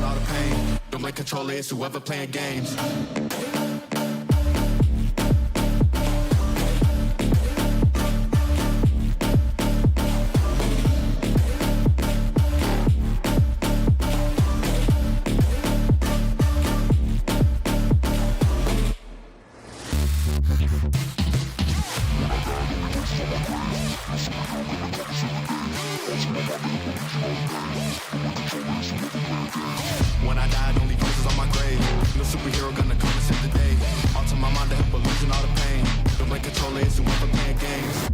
all the pain. Don't blame controller, it's whoever playing games. When I die, don't leave traces on my grave. No superhero gonna come and save the day. All to my mind to help illusion all the pain. Don't blame controller, it's whoever playing games.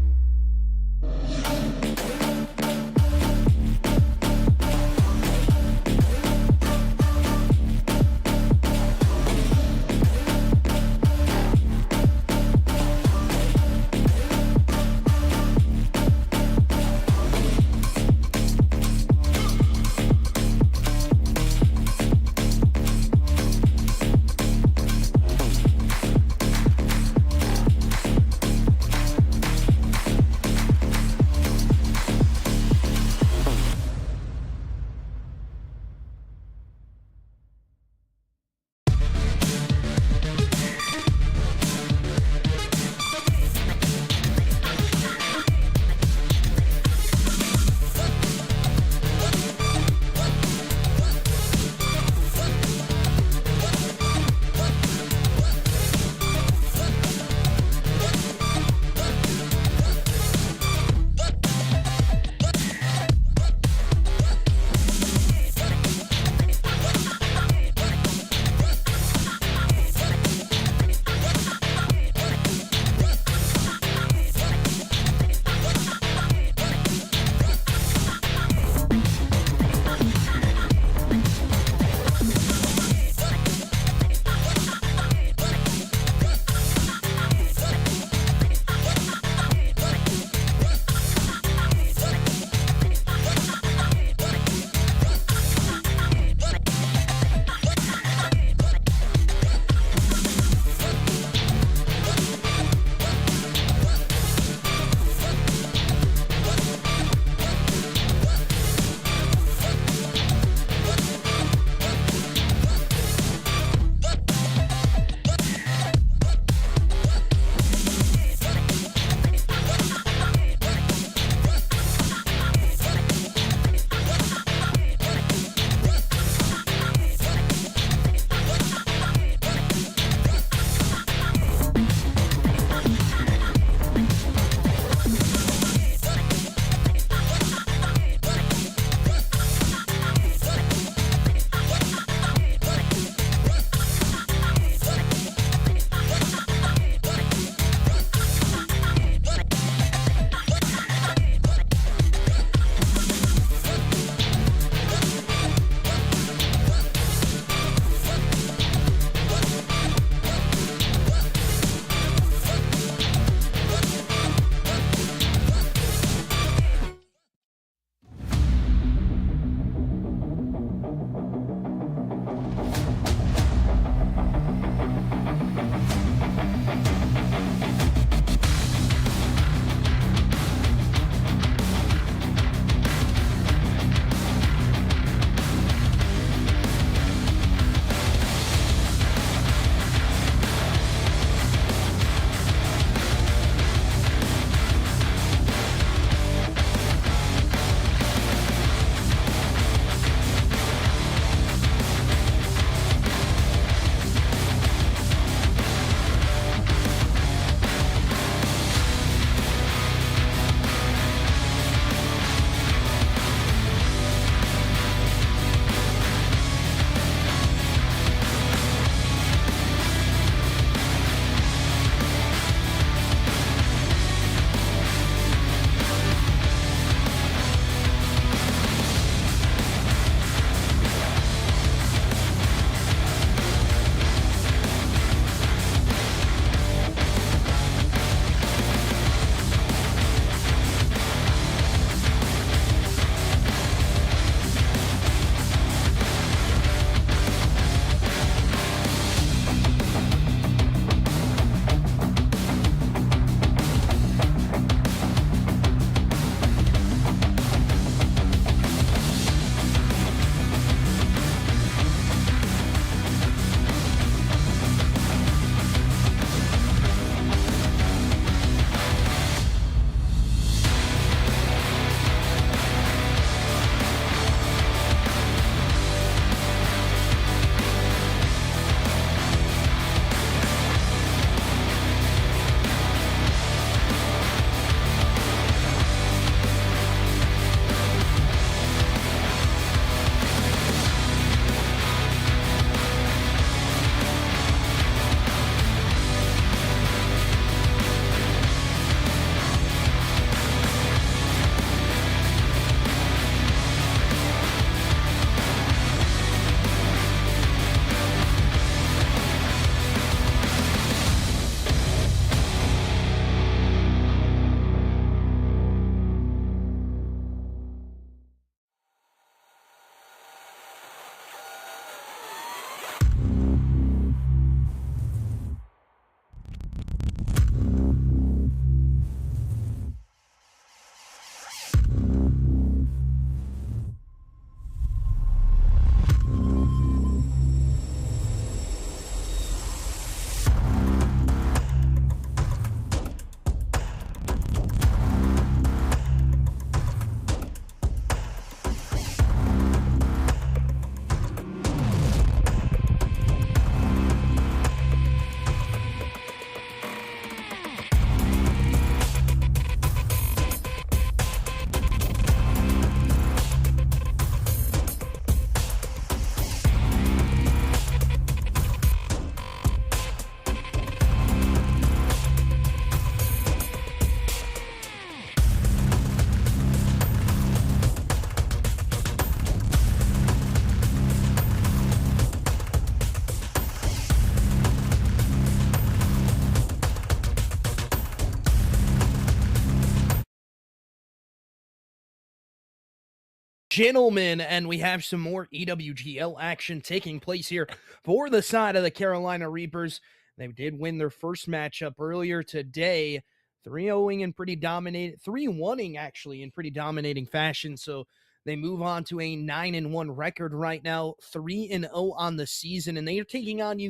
gentlemen, and we have some more EWGL action taking place here for the side of the Carolina Reapers. They did win their first matchup earlier today, 3-0ing in pretty dominating, 3-1ing actually in pretty dominating fashion. So they move on to a 9-1 record right now, 3-0 on the season, and they are taking on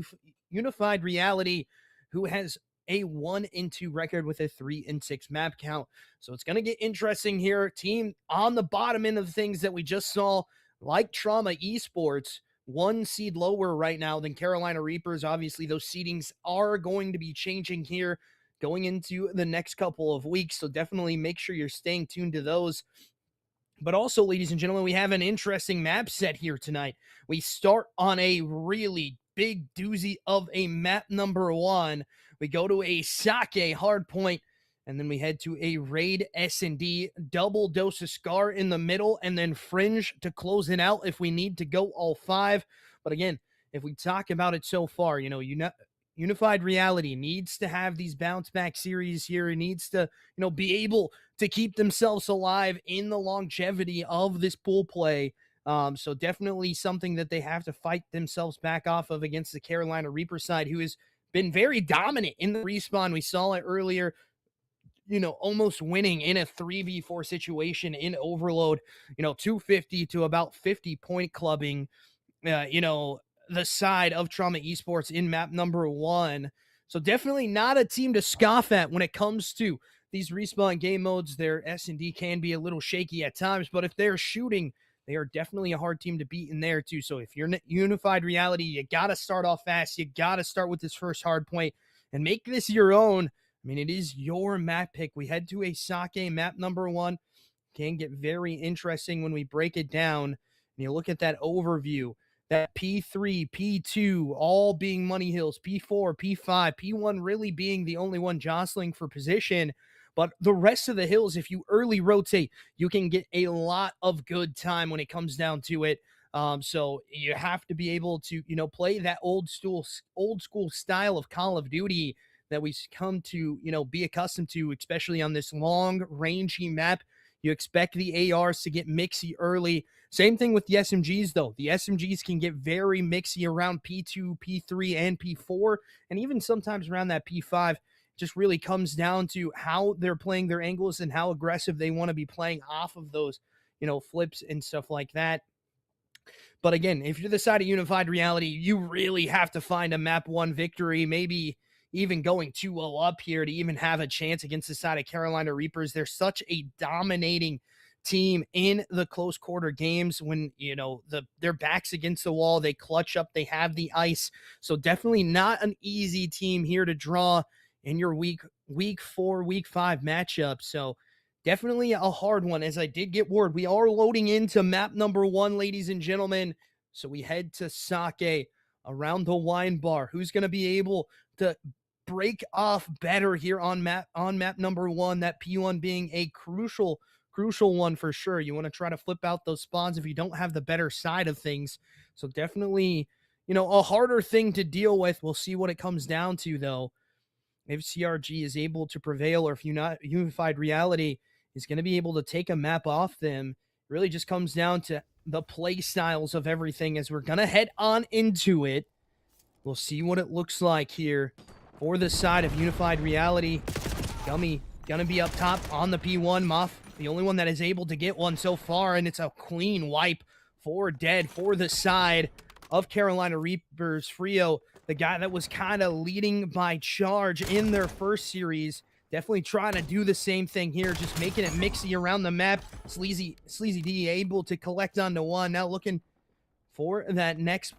Unified Reality, who has a 1-2 record with a 3-6 map count. So it's going to get interesting here. Team on the bottom end of things that we just saw, like Trauma Esports, 1 seed lower right now than Carolina Reapers. Obviously, those seedings are going to be changing here going into the next couple of weeks. So definitely make sure you're staying tuned to those. But also, ladies and gentlemen, we have an interesting map set here tonight. We start on a really big doozy of a map number 1. We go to a Sake hardpoint, and then we head to a Raid S&D, double dose of Scar in the middle, and then Fringe to close it out if we need to go all 5. But again, if we talk about it so far, Unified Reality needs to have these bounce back series here. It needs to, be able to keep themselves alive in the longevity of this pool play. So definitely something that they have to fight themselves back off of against the Carolina Reaper side, who has been very dominant in the respawn. We saw it earlier, almost winning in a 3v4 situation in Overload, 250 to about 50 point clubbing, the side of Trauma Esports in map number 1. So definitely not a team to scoff at when it comes to these respawn game modes. Their S&D can be a little shaky at times, but if they're shooting, they are definitely a hard team to beat in there too. So if you're Unified Reality, you got to start off fast. You got to start with this first hard point and make this your own. I mean, it is your map pick. We head to a Sake map number 1. Can get very interesting when we break it down. And you look at that overview. That P3, P2, all being money hills, P4, P5, P1 really being the only one jostling for position. But the rest of the hills, if you early rotate, you can get a lot of good time when it comes down to it. So you have to be able to, play that old school style of Call of Duty that we come to, be accustomed to, especially on this long, rangy map. You expect the ARs to get mixy early. Same thing with the SMGs, though. The SMGs can get very mixy around P2, P3, and P4, and even sometimes around that P5. Just really comes down to how they're playing their angles and how aggressive they want to be playing off of those, flips and stuff like that. But again, if you're the side of Unified Reality, you really have to find a map 1 victory, maybe even going 2-0 up here to even have a chance against the side of Carolina Reapers. They're such a dominating team in the close quarter games when, their back's against the wall. They clutch up. They have the ice. So definitely not an easy team here to draw in your week 4, week 5 matchup. So definitely a hard one. As I did get word, we are loading into map number 1, ladies and gentlemen. So we head to Sake around the wine bar. Who's going to be able to break off better here on map number 1, that P1 being a crucial one for sure. You want to try to flip out those spawns if you don't have the better side of things. So definitely, a harder thing to deal with. We'll see what it comes down to, though. If CRG is able to prevail, or if Unified Reality is going to be able to take a map off them, it really just comes down to the play styles of everything as we're going to head on into it. We'll see what it looks like here for the side of Unified Reality. Gummy gonna be up top on the P1. Muff, the only one that is able to get one so far, and it's a clean wipe for dead for the side of Carolina Reapers. Frio, the guy that was kind of leading by charge in their first series, definitely trying to do the same thing here, just making it mixy around the map. Sleazy D able to collect onto one. Now looking for that next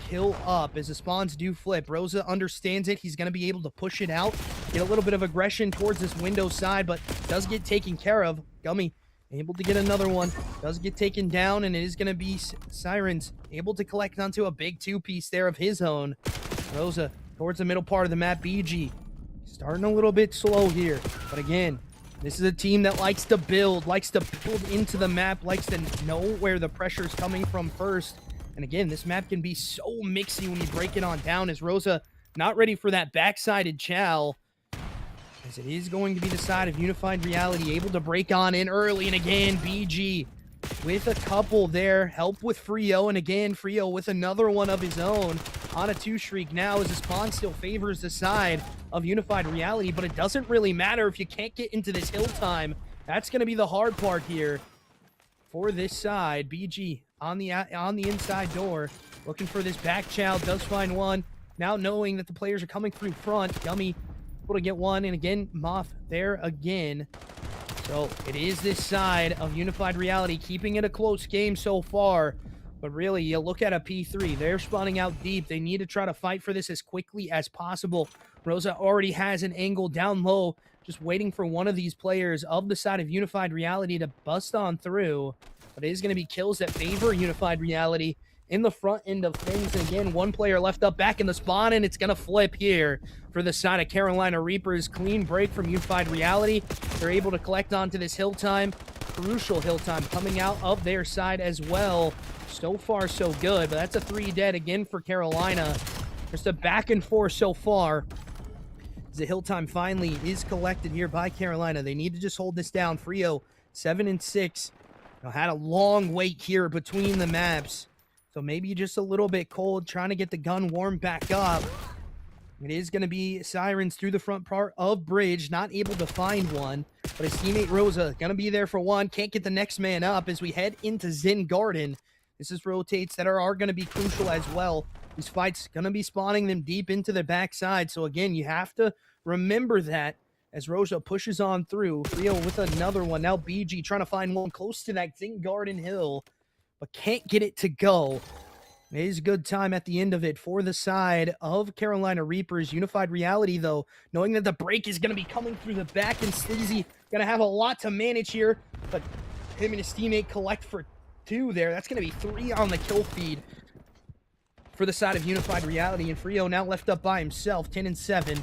kill up as the spawns do flip. Rosa understands it. He's going to be able to push it out, get a little bit of aggression towards this window side, but does get taken care of. Gummy able to get another one. Does get taken down, and it is going to be Sirens able to collect onto a big 2-piece there of his own. Rosa towards the middle part of the map. BG starting a little bit slow here, but again, this is a team that likes to build into the map, likes to know where the pressure is coming from first. And again, this map can be so mixy when you break it on down, as Rosa not ready for that backsided chow, as it is going to be the side of Unified Reality able to break on in early. And again, BG with a couple there. Help with Frio, and again, Frio with another one of his own. On a 2 streak now as the spawn still favors the side of Unified Reality, but it doesn't really matter if you can't get into this hill time. That's going to be the hard part here for this side. BG on the inside door, looking for this back chow, does find one. Now knowing that the players are coming through front, Gummy able to get one, and again, Moth there again. So it is this side of Unified Reality keeping it a close game so far. But really, you look at a P3, they're spawning out deep. They need to try to fight for this as quickly as possible. Rosa already has an angle down low, just waiting for one of these players of the side of Unified Reality to bust on through. But it is going to be kills that favor Unified Reality in the front end of things. And again, one player left up back in the spawn, and it's going to flip here for the side of Carolina Reapers. Clean break from Unified Reality. They're able to collect onto this hill time. Crucial hill time coming out of their side as well. So far, so good, but that's a 3 dead again for Carolina. Just a back and forth so far. As the hill time finally is collected here by Carolina. They need to just hold this down. Frio, 7 and 6. Had a long wait here between the maps. So maybe just a little bit cold, trying to get the gun warmed back up. It is going to be Sirens through the front part of Bridge, not able to find one. But his teammate Rosa going to be there for one. Can't get the next man up as we head into Zen Garden. This is rotates that are going to be crucial as well. These fights going to be spawning them deep into the backside. So again, you have to remember that as Rosa pushes on through. Rio with another one. Now BG trying to find one close to that Zen Garden hill, but can't get it to go. It is a good time at the end of it for the side of Carolina Reapers. Unified Reality, though, knowing that the break is going to be coming through the back, and Sleazy going to have a lot to manage here, but him and his teammate collect for 2 there. That's going to be 3 on the kill feed for the side of Unified Reality, and Frio now left up by himself, 10 and 7.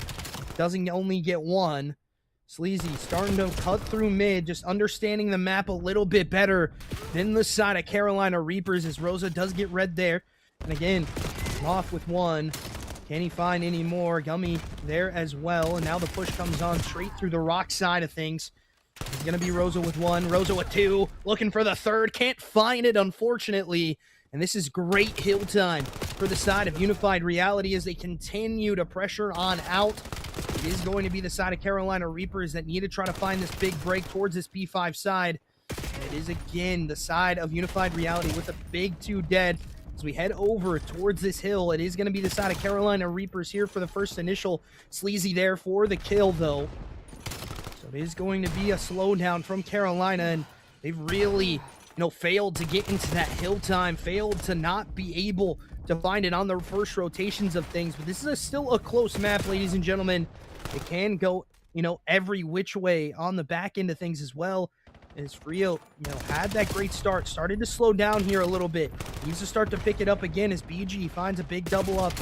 Doesn't only get 1. Sleazy starting to cut through mid, just understanding the map a little bit better than the side of Carolina Reapers, as Rosa does get red there. And again, off with 1. Can he find any more? Gummy there as well. And now the push comes on straight through the rock side of things. It's going to be Rosa with 1. Rosa with 2. Looking for the 3rd. Can't find it, unfortunately. And this is great hill time for the side of Unified Reality as they continue to pressure on out. It is going to be the side of Carolina Reapers that need to try to find this big break towards this P5 side. And it is again the side of Unified Reality with a big 2 dead. As we head over towards this hill, it is going to be the side of Carolina Reapers here for the first initial. Sleazy there for the kill, though. So it is going to be a slowdown from Carolina, and they've really, failed to get into that hill time, failed to not be able to find it on their first rotations of things. But this is still a close map, ladies and gentlemen. It can go, every which way on the back end of things as well. As Frio, had that great start, started to slow down here a little bit. Needs to start to pick it up again as BG finds a big double up.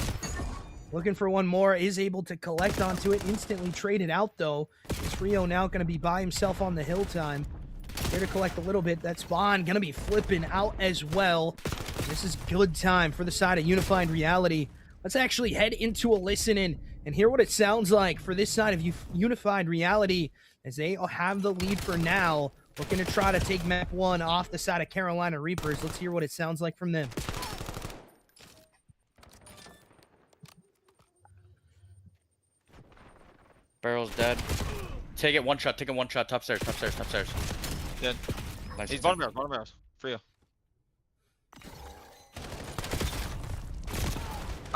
Looking for one more, is able to collect onto it, instantly traded out though. Is Frio now going to be by himself on the hill time. Here to collect a little bit. That spawn going to be flipping out as well. This is good time for the side of Unified Reality. Let's actually head into a listen-in and hear what it sounds like for this side of Unified Reality as they have the lead for now. Looking to try to take map 1 off the side of Carolina Reapers. Let's hear what it sounds like from them. Barrel's dead. Take it 1 shot, take it 1 shot. Top stairs, top stairs, top stairs. Dead. Nice. He's bottom barrels. For you.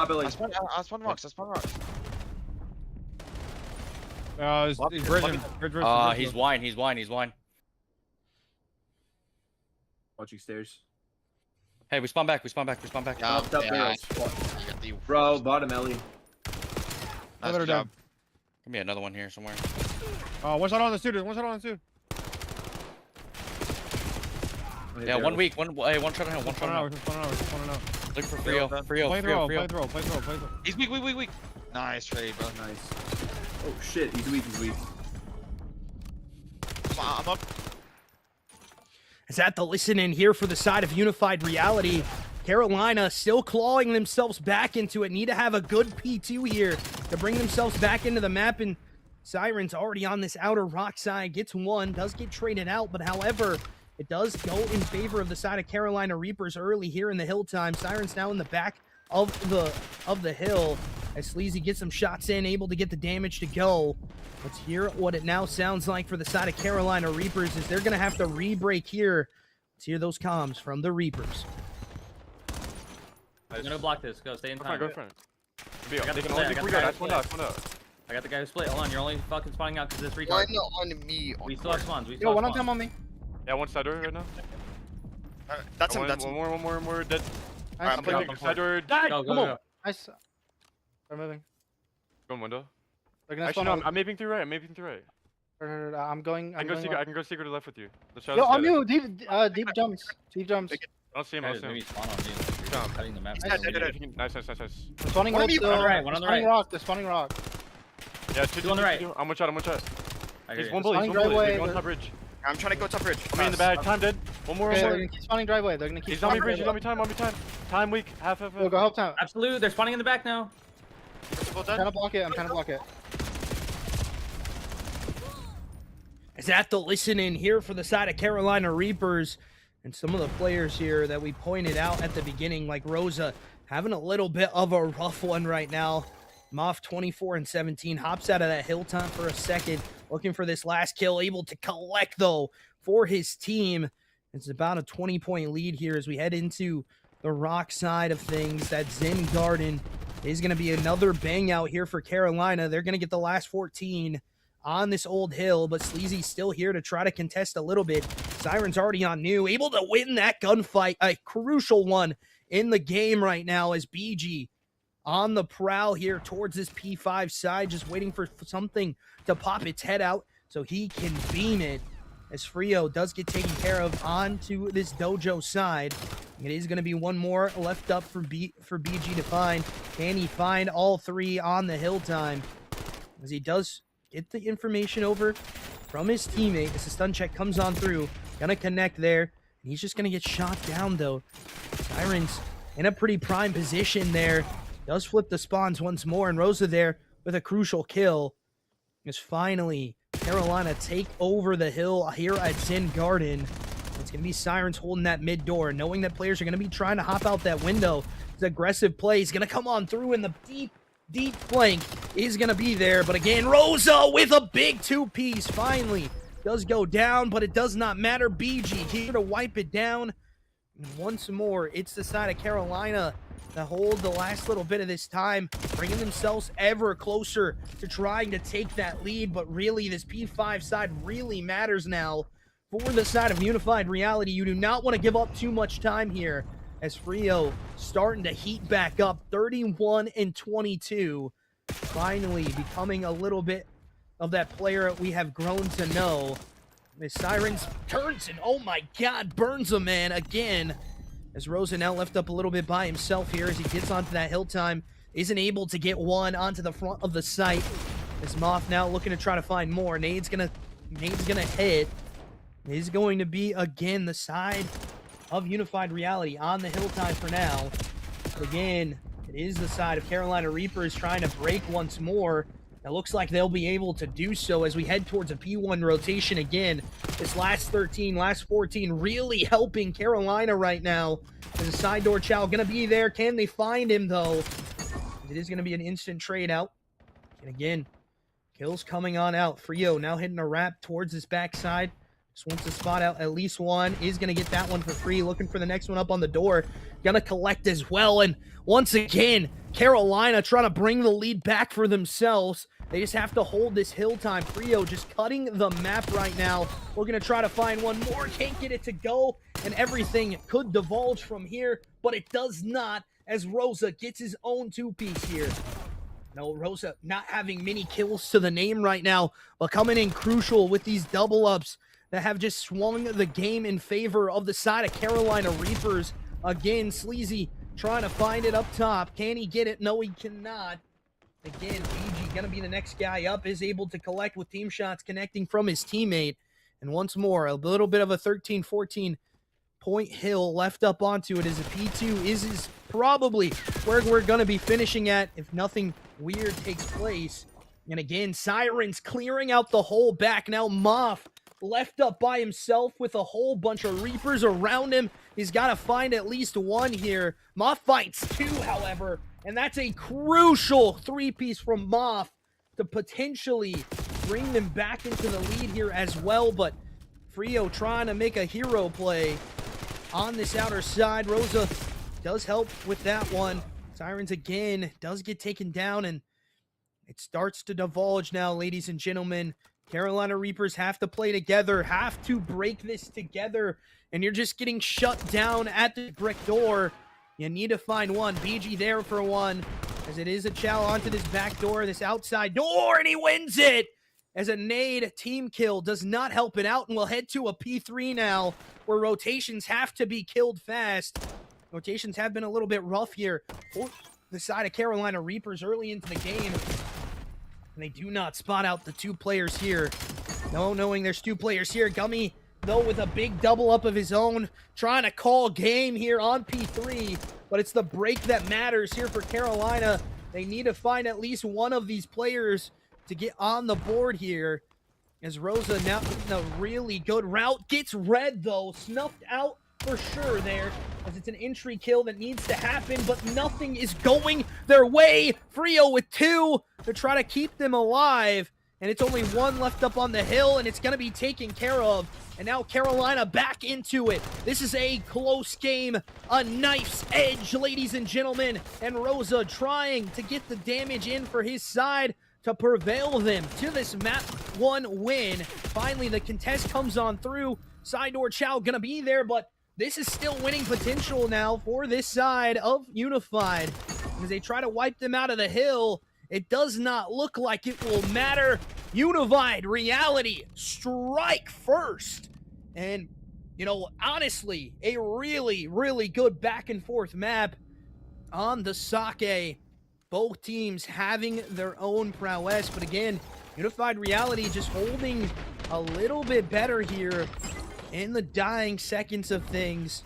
Billy. I spawn rocks. He's bridging. He's wine. Watching stairs. Hey, we spawn back. Yeah, Up barrels. You got the Bro, bottom Ellie. nice job. Give me another one here somewhere. Oh, one shot on the suit. Yeah, 1 week. One shot on him. One shot on him. Look for Frio. Play throw. He's weak. Nice trade, bro. Nice. Oh shit, he's weak. I'm up. Is that the listen-in here for the side of Unified Reality? Carolina still clawing themselves back into it. Need to have a good P2 here to bring themselves back into the map. And Sirens already on this outer rock side. Gets 1. Does get traded out. But however, It does go in favor of the side of Carolina Reapers early here in the hill time. Sirens now in the back of the hill as Sleazy gets some shots in, able to get the damage to go. Let's hear what it now sounds like for the side of Carolina Reapers as they're going to have to re-break here. Let's hear those comms from the Reapers. I'm gonna block this. Go, stay in time. Go front. I got the guy who split. I got the guy who split. Hold on, you're only fucking spawning out because this retard. Why not on me? We still have spawns. We Yo, still have one on spawns. time on me. Yeah, one side door right now. That's him. That's him. One more dead. Nice. I'm putting Side door. Die! Go, go, Come go, on. go. Nice. They're moving. Go window. They're gonna Actually, spawn. no, I'm maping through right. I'm going. I can go secret to left with you. Let's try Yo, this on guy. you. Deep jumps. Deep jumps. I don't see him. I don't see Maybe him. spawn on me. You're cutting the map. He's dead, Nice. They're spawning One on ult me, still. one on the right, one on the They're spawning right. rock. They're spawning rock. Yeah, Two on the right. I'm one shot. I hear He's you. one bullet. Spawning He's one bullet. driveway, He's one they're- top bridge. I'm trying to go top bridge. Put me in the bag. Time dead. One more. Okay, they're gonna keep spawning driveway. They're gonna keep He's on me spawning bridge. He's on me time. Time weak. Half. Yo, go help time. Absolute. They're spawning in the back now. I'm trying to block it. I'm trying to block it. Is that the listen in here for the side of Carolina Reapers? And some of the players here that we pointed out at the beginning, like Rosa, having a little bit of a rough one right now. Moff 24 and 17 hops out of that hill time for a second, looking for this last kill, able to collect though for his team. It's about a 20-point lead here as we head into the rock side of things. That Zen Garden is going to be another bang out here for Carolina. They're going to get the last 14 on this old hill, but Sleazy's still here to try to contest a little bit. Siren's already on new, able to win that gunfight, a crucial one in the game right now as BG on the prowl here towards this P5 side, just waiting for something to pop its head out so he can beam it. As Frio does get taken care of onto this dojo side. It is going to be one more left up for BG to find. Can he find all three on the hill time? As he does get the information over from his teammate as the stun check comes on through. Gonna connect there. And he's just gonna get shot down though. Siren's in a pretty prime position there. Does flip the spawns once more, and Rosa there with a crucial kill. As finally Carolina take over the hill here at Zen Garden. It's gonna be Sirens holding that mid door, knowing that players are gonna be trying to hop out that window. His aggressive play is gonna come on through in the deep flank is going to be there. But again, Rosa with a big two-piece finally does go down, but it does not matter. BG here to wipe it down. And once more, it's the side of Carolina that hold the last little bit of this time, bringing themselves ever closer to trying to take that lead. But really, this P5 side really matters now for the side of Unified Reality. You do not want to give up too much time here, as Frio starting to heat back up, 31 and 22, finally becoming a little bit of that player we have grown to know. The Sirens turns and oh my god, burns a man again. As Rosa now left up a little bit by himself here as he gets onto that hill time, isn't able to get one onto the front of the site. As Moth now looking to try to find more. Nade's gonna hit. Is going to be again the side of Unified Reality on the hill time for now. Again, it is the side of Carolina Reapers trying to break once more. It looks like they'll be able to do so as we head towards a P1 rotation again. This last 13, last 14 really helping Carolina right now. There's a side door chow going to be there. Can they find him though? It is going to be an instant trade out. And again, kills coming on out. Frio now hitting a wrap towards his backside. Just wants to spot out at least one. Is going to get that one for free. Looking for the next one up on the door. Going to collect as well. And once again, Carolina trying to bring the lead back for themselves. They just have to hold this hill time. Frio just cutting the map right now. We're going to try to find one more. Can't get it to go. And everything could divulge from here. But it does not, as Rosa gets his own two-piece here. No, Rosa not having many kills to the name right now. But coming in crucial with these double-ups that have just swung the game in favor of the side of Carolina Reapers. Again, Sleazy trying to find it up top. Can he get it? No, he cannot. Again, BG gonna be the next guy up, is able to collect with team shots connecting from his teammate. And once more, a little bit of a 13-14 point hill left up onto it as a P2 is probably where we're gonna be finishing at if nothing weird takes place. And again, Sirens clearing out the whole back. Now Moth left up by himself with a whole bunch of Reapers around him. He's got to find at least one here. Moth finds two, however, and that's a crucial three-piece from Moth to potentially bring them back into the lead here as well, but Frio trying to make a hero play on this outer side. Rosa does help with that one. Sirens again does get taken down, and it starts to divulge now, ladies and gentlemen. Carolina Reapers have to play together, have to break this together, and you're just getting shut down at the brick door. You need to find one. BG there for one, as it is a chow onto this back door, this outside door, and he wins it! As a nade team kill does not help it out, and we'll head to a P3 now, where rotations have to be killed fast. Rotations have been a little bit rough here for the side of Carolina Reapers early into the game. And they do not spot out the two players here. No, knowing there's two players here. Gummy, though, with a big double up of his own, trying to call game here on P3. But it's the break that matters here for Carolina. They need to find at least one of these players to get on the board here. As Rosa now in a really good route. Gets red, though. Snuffed out for sure there, as it's an entry kill that needs to happen, but nothing is going their way. Frio with two to try to keep them alive, and it's only one left up on the hill, and it's going to be taken care of. And now Carolina back into it. This is a close game, a knife's edge, ladies and gentlemen, and Rosa trying to get the damage in for his side to prevail them to this map 1 win. Finally, the contest comes on through. Side door Chow gonna be there, but this is still winning potential now for this side of Unified. As they try to wipe them out of the hill, it does not look like it will matter. Unified Reality strike first. And, you know, honestly, a really, really good back and forth map on the Sake. Both teams having their own prowess, but again, Unified Reality just holding a little bit better here in the dying seconds of things.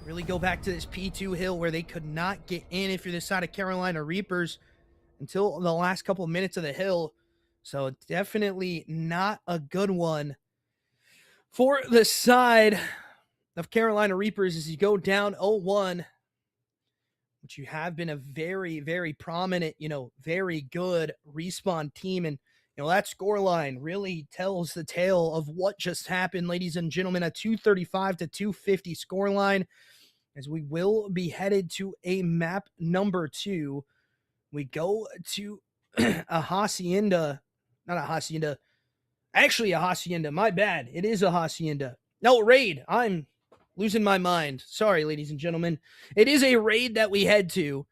Really go back to this P2 hill where they could not get in if you're the side of Carolina Reapers until the last couple of minutes of the hill. So definitely not a good one for the side of Carolina Reapers as you go down 0-1, which you have been a very, very prominent, very good respawn team. And that scoreline really tells the tale of what just happened, ladies and gentlemen. A 235 to 250 scoreline, as we will be headed to a map number 2. We go to a Hacienda. Not a Hacienda. Actually, a Hacienda. My bad. It is a Hacienda. No, raid. I'm losing my mind. Sorry, ladies and gentlemen. It is a raid that we head to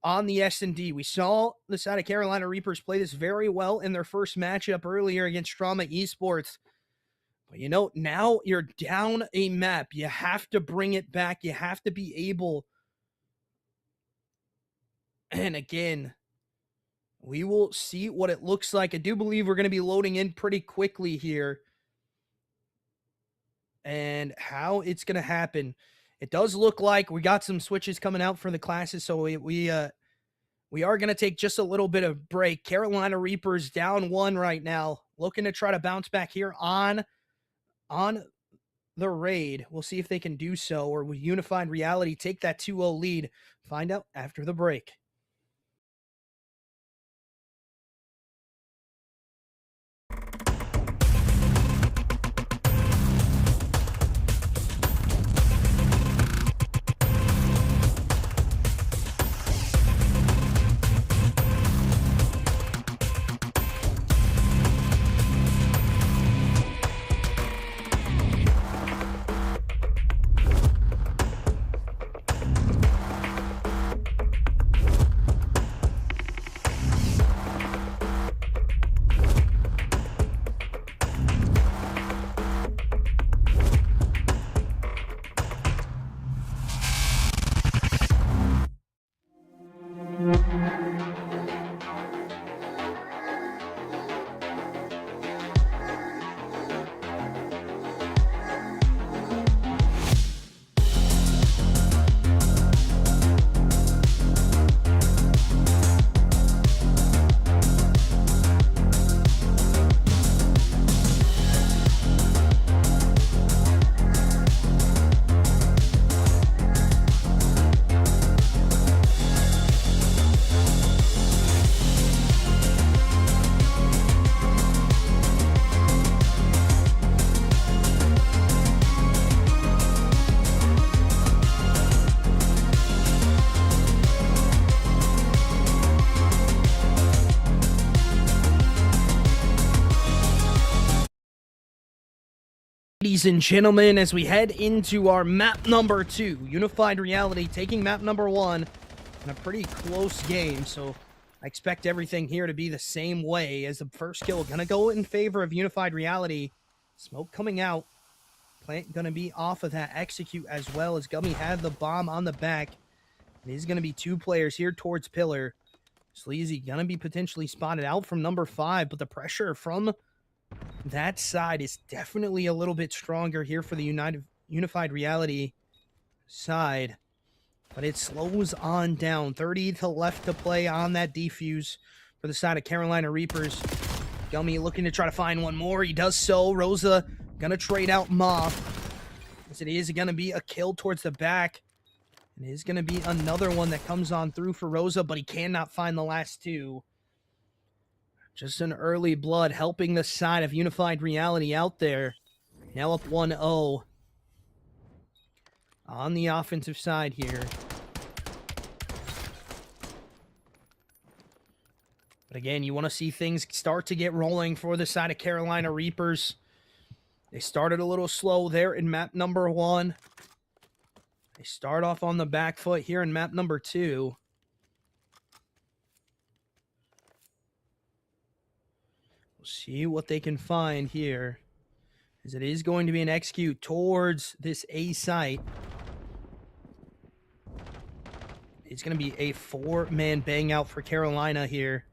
on the S&D. We saw the side of Carolina Reapers play this very well in their first matchup earlier against Trauma Esports. But now you're down a map. You have to bring it back. You have to be able. And again, we will see what it looks like. I do believe we're going to be loading in pretty quickly here, and how it's going to happen. It does look like we got some switches coming out for the classes, so we are going to take just a little bit of break. Carolina Reapers down 1 right now, looking to try to bounce back here on the raid. We'll see if they can do so, or will Unified Reality take that 2-0 lead? Find out after the break. ladies and gentlemen, as we head into our map number 2. Unified Reality taking map number 1 in a pretty close game, so I expect everything here to be the same way as the first kill. Gonna go in favor of Unified Reality. Smoke coming out. Plant gonna be off of that execute as well, as Gummy had the bomb on the back. It is gonna be 2 players here towards Pillar. Sleazy gonna be potentially spotted out from number 5, but the pressure from that side is definitely a little bit stronger here for the Unified Reality side. But it slows on down. 30 to left to play on that defuse for the side of Carolina Reapers. Gummy looking to try to find one more. He does so. Rosa gonna trade out Moth, as it is gonna be a kill towards the back. And it is gonna be another one that comes on through for Rosa, but he cannot find the last 2. Just an early blood helping the side of Unified Reality out there. Now up 1-0 on the offensive side here. But again, you want to see things start to get rolling for the side of Carolina Reapers. They started a little slow there in map number 1. They start off on the back foot here in map number 2. We'll see what they can find here, as it is going to be an execute towards this A site. It's going to be a 4-man bang out for Carolina here,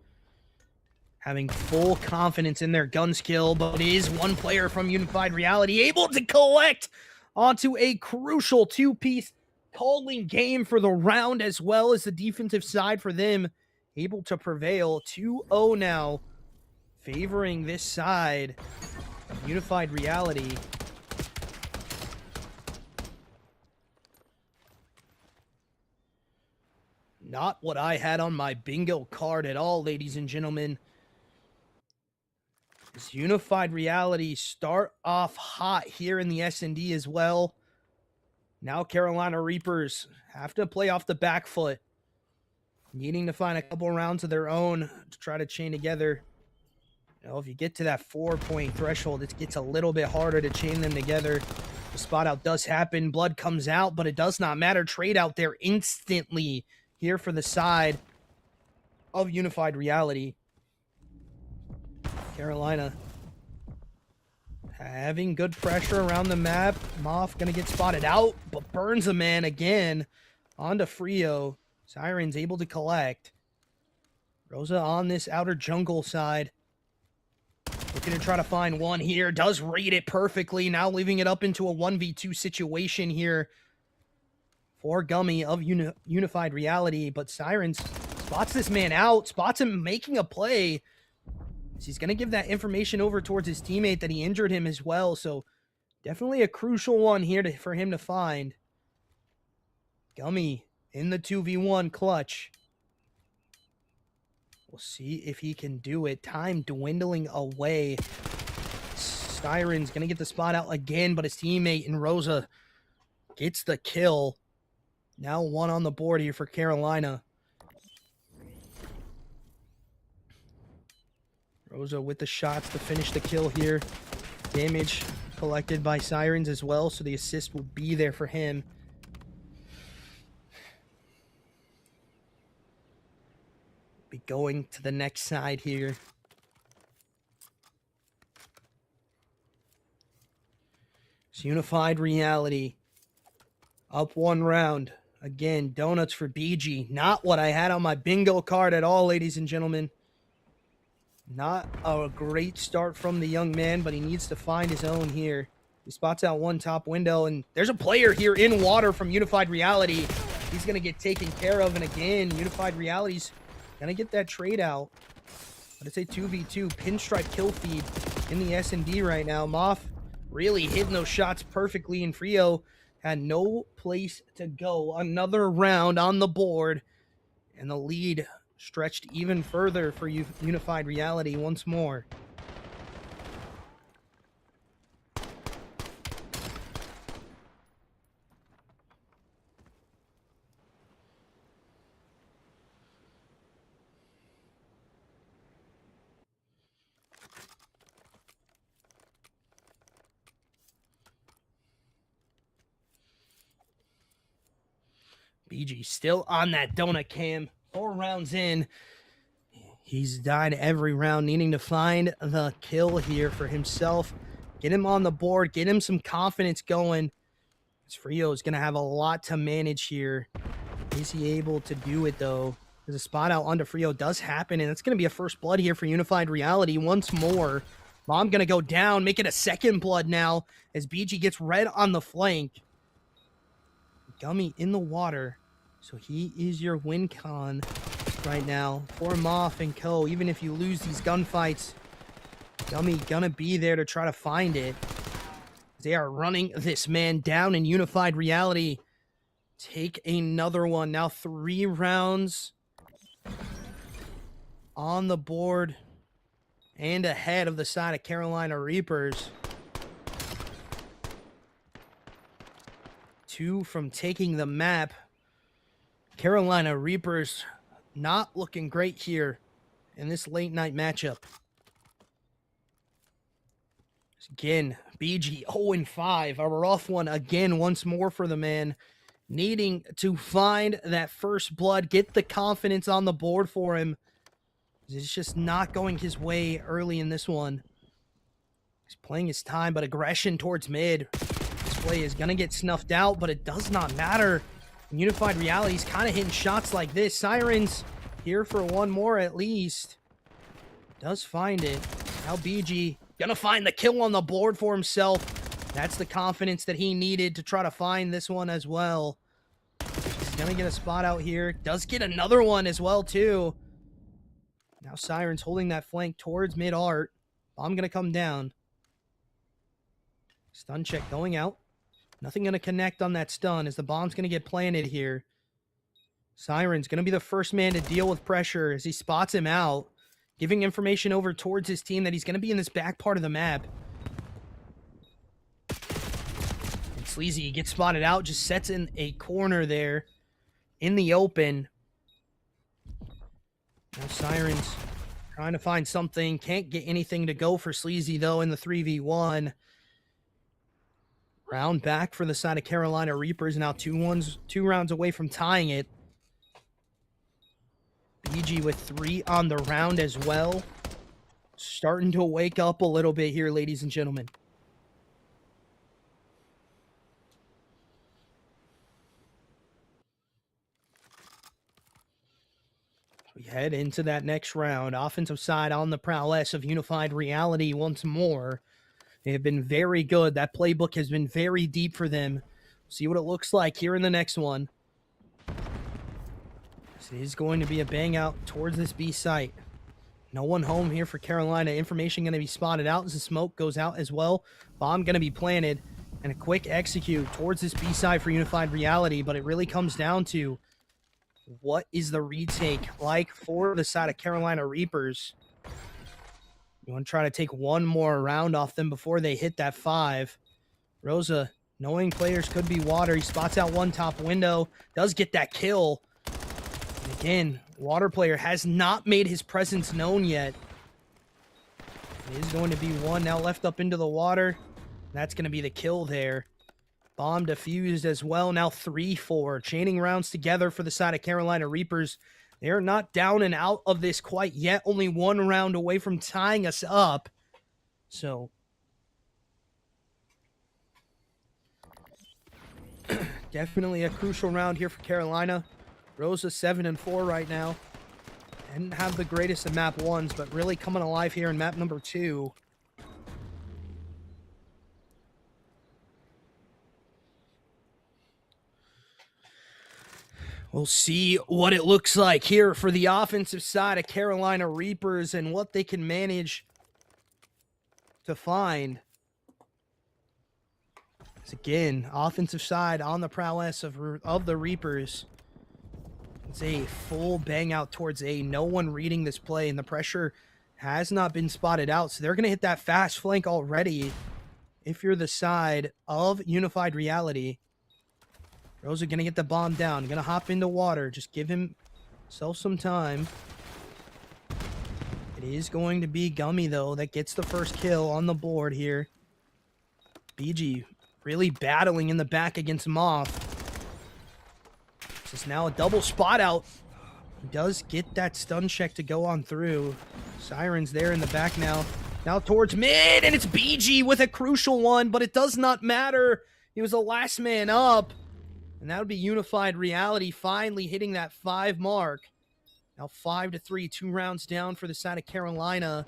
having full confidence in their gun skill, but it is one player from Unified Reality able to collect onto a crucial 2-piece calling game for the round, as well as the defensive side for them able to prevail. 2-0 now, favoring this side of Unified Reality. Not what I had on my bingo card at all, ladies and gentlemen. This Unified Reality start off hot here in the S&D as well. Now Carolina Reapers have to play off the back foot, needing to find a couple rounds of their own to try to chain together. You know, if you get to that 4-point threshold, it gets a little bit harder to chain them together. The spot out does happen. Blood comes out, but it does not matter. Trade out there instantly here for the side of Unified Reality. Carolina having good pressure around the map. Moth gonna get spotted out, but burns a man again onto Frio. Siren's able to collect. Rosa on this outer jungle side, looking to try to find one here. Does read it perfectly. Now leaving it up into a 1v2 situation here for Gummy of Unified Reality. But Sirens spots this man out, spots him making a play. He's going to give that information over towards his teammate that he injured him as well. So definitely a crucial one here for him to find. Gummy in the 2v1 clutch. We'll see if he can do it. Time dwindling away. Siren's going to get the spot out again, but his teammate in Rosa gets the kill. Now 1 on the board here for Carolina. Rosa with the shots to finish the kill here. Damage collected by Sirens as well, so the assist will be there for him. Be going to the next side here. It's Unified Reality. Up 1 round. Again, donuts for BG. Not what I had on my bingo card at all, ladies and gentlemen. Not a great start from the young man, but he needs to find his own here. He spots out 1 top window, and there's a player here in water from Unified Reality. He's going to get taken care of, and again, Unified Reality's going to get that trade out. But it's a 2v2 pinstripe kill feed in the S&D right now. Moth really hitting those shots perfectly, and Frio had no place to go. Another round on the board, and the lead stretched even further for Unified Reality once more. BG still on that donut cam. 4 rounds in. He's died every round, needing to find the kill here for himself. Get him on the board. Get him some confidence going. Frio is going to have a lot to manage here. Is he able to do it, though? There's a spot out onto Frio. Does happen, and it's going to be a first blood here for Unified Reality once more. Bomb going to go down, make it a second blood now as BG gets red on the flank. Gummy in the water. So he is your win con right now for Moff and co. Even if you lose these gunfights, Gummy gonna be there to try to find it. They are running this man down in Unified Reality. Take another one. Now 3 rounds on the board and ahead of the side of Carolina Reapers. 2 from taking the map. Carolina Reapers not looking great here in this late night matchup. Again, BG 0-5, a rough one again once more for the man. Needing to find that first blood, get the confidence on the board for him. It's just not going his way early in this one. He's playing his time, but aggression towards mid. This play is going to get snuffed out, but it does not matter. In Unified Reality, he's kind of hitting shots like this. Sirens here for one more at least. Does find it. Now BG gonna find the kill on the board for himself. That's the confidence that he needed to try to find this one as well. He's gonna get a spot out here. Does get another one as well too. Now Sirens holding that flank towards mid-art. Bomb gonna come down. Stun check going out. Nothing going to connect on that stun as the bomb's going to get planted here. Siren's going to be the first man to deal with pressure as he spots him out, giving information over towards his team that he's going to be in this back part of the map. And Sleazy gets spotted out, just sets in a corner there in the open. Now Sirens trying to find something. Can't get anything to go for Sleazy, though, in the 3v1. Round back for the side of Carolina Reapers. Now 2 rounds away from tying it. BG with 3 on the round as well. Starting to wake up a little bit here, ladies and gentlemen. We head into that next round. Offensive side on the prowess of Unified Reality once more. They have been very good. That playbook has been very deep for them. See what it looks like here in the next one. This is going to be a bang out towards this B site. No one home here for Carolina. Information going to be spotted out as the smoke goes out as well. Bomb going to be planted. And a quick execute towards this B side for Unified Reality. But it really comes down to what is the retake like for the side of Carolina Reapers. You want to try to take one more round off them before they hit that 5. Rosa, knowing players could be water, he spots out one top window, does get that kill. And again, water player has not made his presence known yet. It is going to be one now left up into the water. That's going to be the kill there. Bomb defused as well. Now 3-4. Chaining rounds together for the side of Carolina Reapers. They're not down and out of this quite yet. Only 1 round away from tying us up. So, definitely a crucial round here for Carolina. Rosa 7-4 right now. Didn't have the greatest of map 1s, but really coming alive here in map number 2. We'll see what it looks like here for the offensive side of Carolina Reapers and what they can manage to find. As again, offensive side on the prowess of the Reapers. It's a full bang out towards A. No one reading this play, and the pressure has not been spotted out. So they're going to hit that fast flank already if you're the side of Unified Reality. Rosa going to get the bomb down. Going to hop into water. Just give himself some time. It is going to be Gummy, though, that gets the first kill on the board here. BG really battling in the back against Moth. This is now a double spot out. He does get that stun check to go on through. Siren's there in the back now. Now towards mid, and it's BG with a crucial one, but it does not matter. He was the last man up. And that would be Unified Reality finally hitting that 5 mark. Now 5-3, 2 rounds down for the side of Carolina.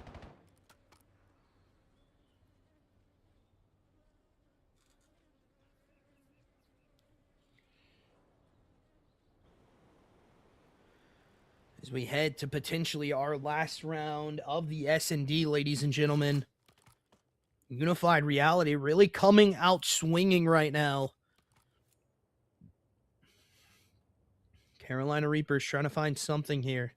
As we head to potentially our last round of the S&D, ladies and gentlemen. Unified Reality really coming out swinging right now. Carolina Reapers trying to find something here.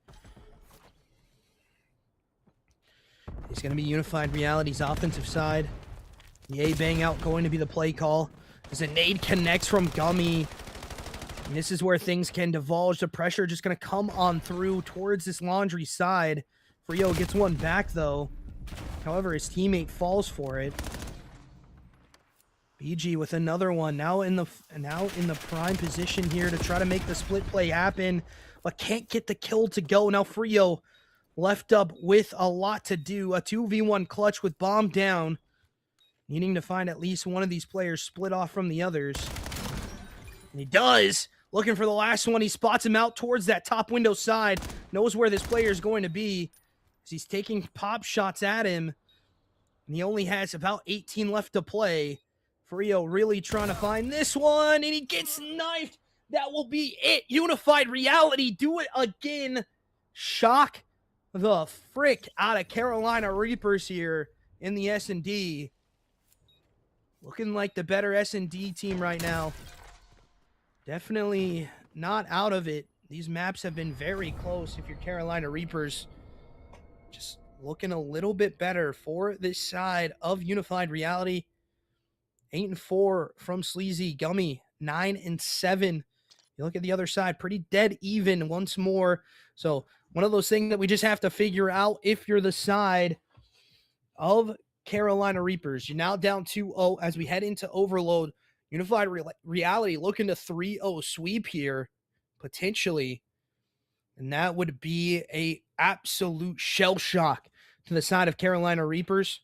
It's going to be Unified Reality's offensive side. The A-bang out going to be the play call. As a nade connects from Gummy. And this is where things can divulge. The pressure just going to come on through towards this Laundry side. Frio gets one back, though. However, his teammate falls for it. BG with another one. Now in the prime position here to try to make the split play happen. But can't get the kill to go. Now Frio left up with a lot to do. A 2v1 clutch with bomb down. Needing to find at least one of these players split off from the others. And he does. Looking for the last one. He spots him out towards that top window side. Knows where this player is going to be. As he's taking pop shots at him. And he only has about 18 left to play. Frio really trying to find this one. And he gets knifed. That will be it. Unified Reality. Do it again. Shock the frick out of Carolina Reapers here in the S&D. Looking like the better S&D team right now. Definitely not out of it. These maps have been very close if you're Carolina Reapers. Just looking a little bit better for this side of Unified Reality. 8-4 from Sleazy. Gummy, 9-7. You look at the other side, pretty dead even once more. So one of those things that we just have to figure out if you're the side of Carolina Reapers. You're now down 2-0 as we head into Overload. Unified Reality looking to 3-0 sweep here, potentially. And that would be a absolute shell shock to the side of Carolina Reapers.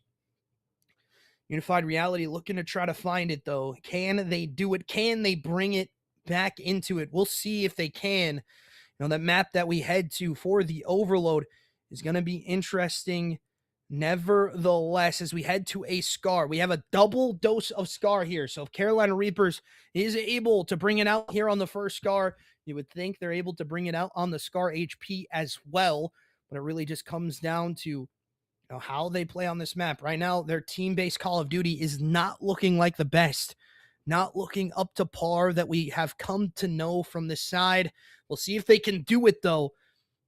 Unified Reality looking to try to find it, though. Can they do it? Can they bring it back into it? We'll see if they can. You know, that map that we head to for the Overload is going to be interesting. Nevertheless, as we head to a Scar, we have a double dose of Scar here. So if Carolina Reapers is able to bring it out here on the first Scar, you would think they're able to bring it out on the Scar HP as well. But it really just comes down to how they play on this map. Right now, their team-based Call of Duty is not looking like the best. Not looking up to par that we have come to know from this side. We'll see if they can do it, though,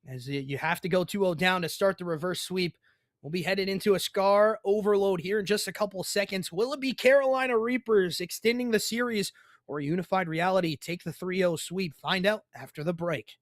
as you have to go 2-0 down to start the reverse sweep. We'll be headed into a Scar Overload here in just a couple of seconds. Will it be Carolina Reapers extending the series or Unified Reality take the 3-0 sweep? Find out after the break.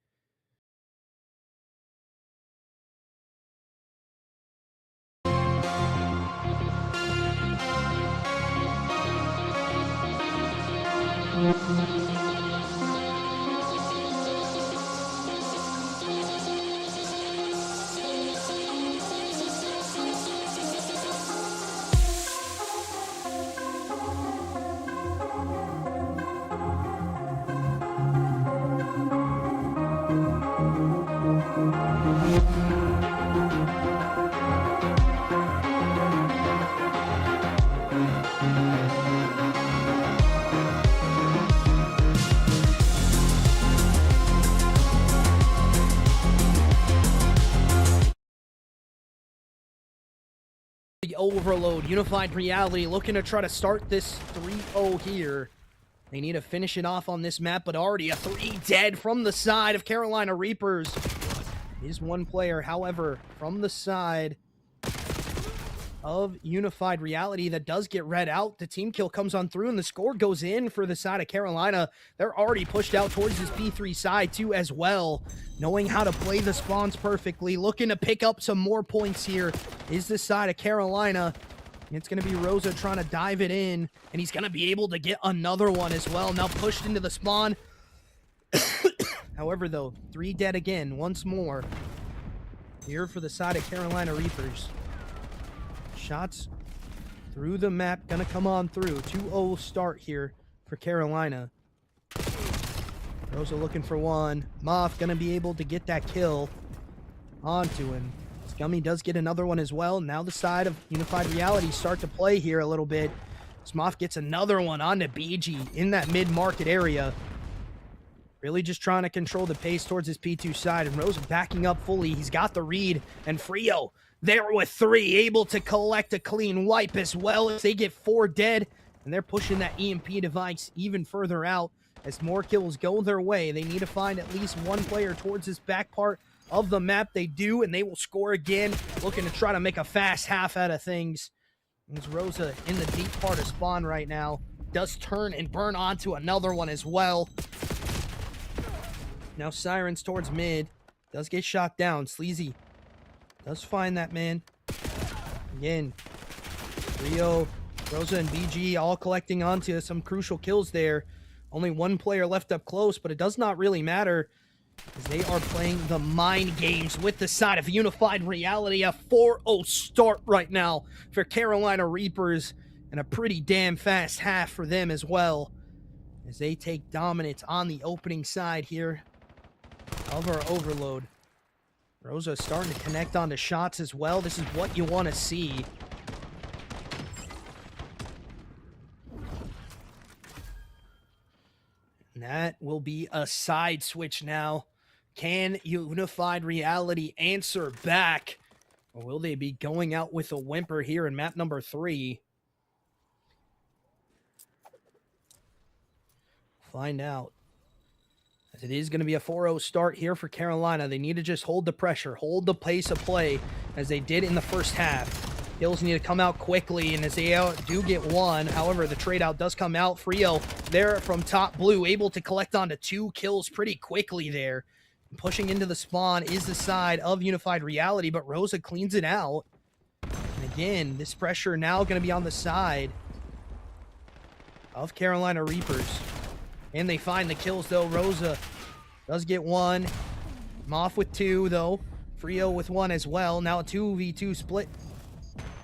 The Overload, Unified Reality looking to try to start this 3-0 here. They need to finish it off on this map, but already a 3 dead from the side of Carolina Reapers. Is one player, however, from the side of Unified Reality that does get read out. The team kill comes on through and the score goes in for the side of Carolina. They're already pushed out towards this B3 side too as well. Knowing how to play the spawns perfectly. Looking to pick up some more points here is the side of Carolina. It's going to be Rosa trying to dive it in. And he's going to be able to get another one as well. Now pushed into the spawn. However, though, 3 dead again, once more. Here for the side of Carolina Reapers. Shots through the map gonna come on through. 2-0 start here for Carolina. Rosa looking for one. Moth gonna be able to get that kill onto him. Scummy does get another one as well. Now the side of Unified Reality start to play here a little bit. Moth gets another one onto BG in that mid-market area. Really just trying to control the pace towards his P2 side. And Rosa backing up fully. He's got the read. And Frio there with 3, able to collect a clean wipe as well as they get 4 dead. And they're pushing that EMP device even further out as more kills go their way. They need to find at least one player towards this back part of the map. They do, and they will score again, looking to try to make a fast half out of things. As Rosa in the deep part of spawn right now, does turn and burn onto another one as well. Now Sirens towards mid, does get shot down. Sleazy does find that man. Again, Rio, Rosa, and BG all collecting onto some crucial kills there. Only one player left up close, but it does not really matter as they are playing the mind games with the side of Unified Reality. A 4-0 start right now for Carolina Reapers, and a pretty damn fast half for them as well as they take dominance on the opening side here of our overload. Rosa starting to connect onto shots as well. This is what you want to see. And that will be a side switch now. Can Unified Reality answer back? Or will they be going out with a whimper here in map number 3? Find out. As it is going to be a 4-0 start here for Carolina. They need to just hold the pressure, hold the pace of play as they did in the first half. Kills need to come out quickly, and as they do get one, however, the trade out does come out. Frio there from top blue, able to collect onto 2 kills pretty quickly there. Pushing into the spawn is the side of Unified Reality, but Rosa cleans it out. And again, this pressure now going to be on the side of Carolina Reapers. And they find the kills, though. Rosa does get 1. Moth with 2, though. Frio with 1 as well. Now a 2v2 split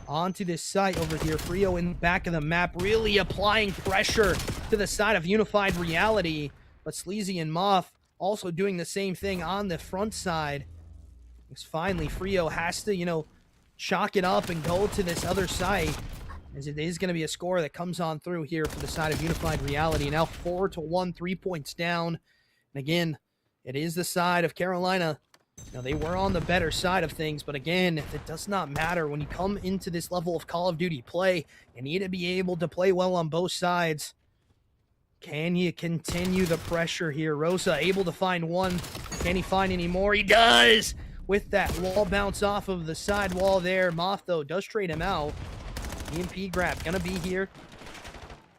onto this site over here. Frio in the back of the map, really applying pressure to the side of Unified Reality. But Sleazy and Moth also doing the same thing on the front side. Because finally, Frio has to, chalk it up and go to this other site. As it is going to be a score that comes on through here for the side of Unified Reality. Now 4-1, 3 points down. And again, it is the side of Carolina. Now, they were on the better side of things, but again, it does not matter. When you come into this level of Call of Duty play, you need to be able to play well on both sides. Can you continue the pressure here? Rosa able to find 1. Can he find any more? He does! With that wall bounce off of the side wall there. Moth, though, does trade him out. EMP grab gonna be here.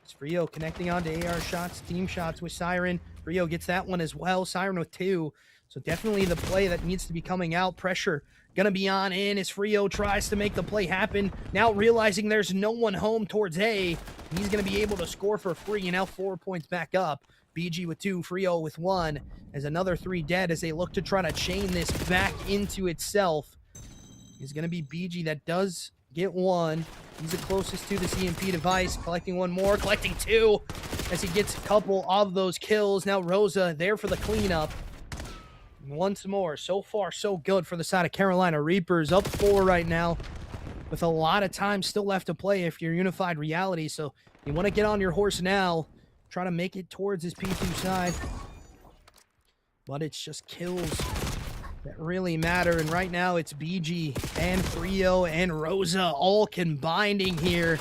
It's Frio connecting onto AR shots, team shots with Siren. Frio gets that one as well. Siren with 2. So definitely the play that needs to be coming out. Pressure gonna be on in as Frio tries to make the play happen. Now realizing there's no one home towards A, he's gonna be able to score for free. And now 4 points back up. BG with 2, Frio with 1. As another 3 dead as they look to try to chain this back into itself. It's gonna be BG that does get 1. He's the closest to this EMP device. Collecting 1 more, collecting 2 as he gets a couple of those kills. Now Rosa there for the cleanup. And once more, so far so good for the side of Carolina Reapers. Up 4 right now with a lot of time still left to play if you're Unified Reality. So you want to get on your horse now. Try to make it towards his P2 side. But it's just kills that really matter. And right now it's BG and Frio and Rosa all combining here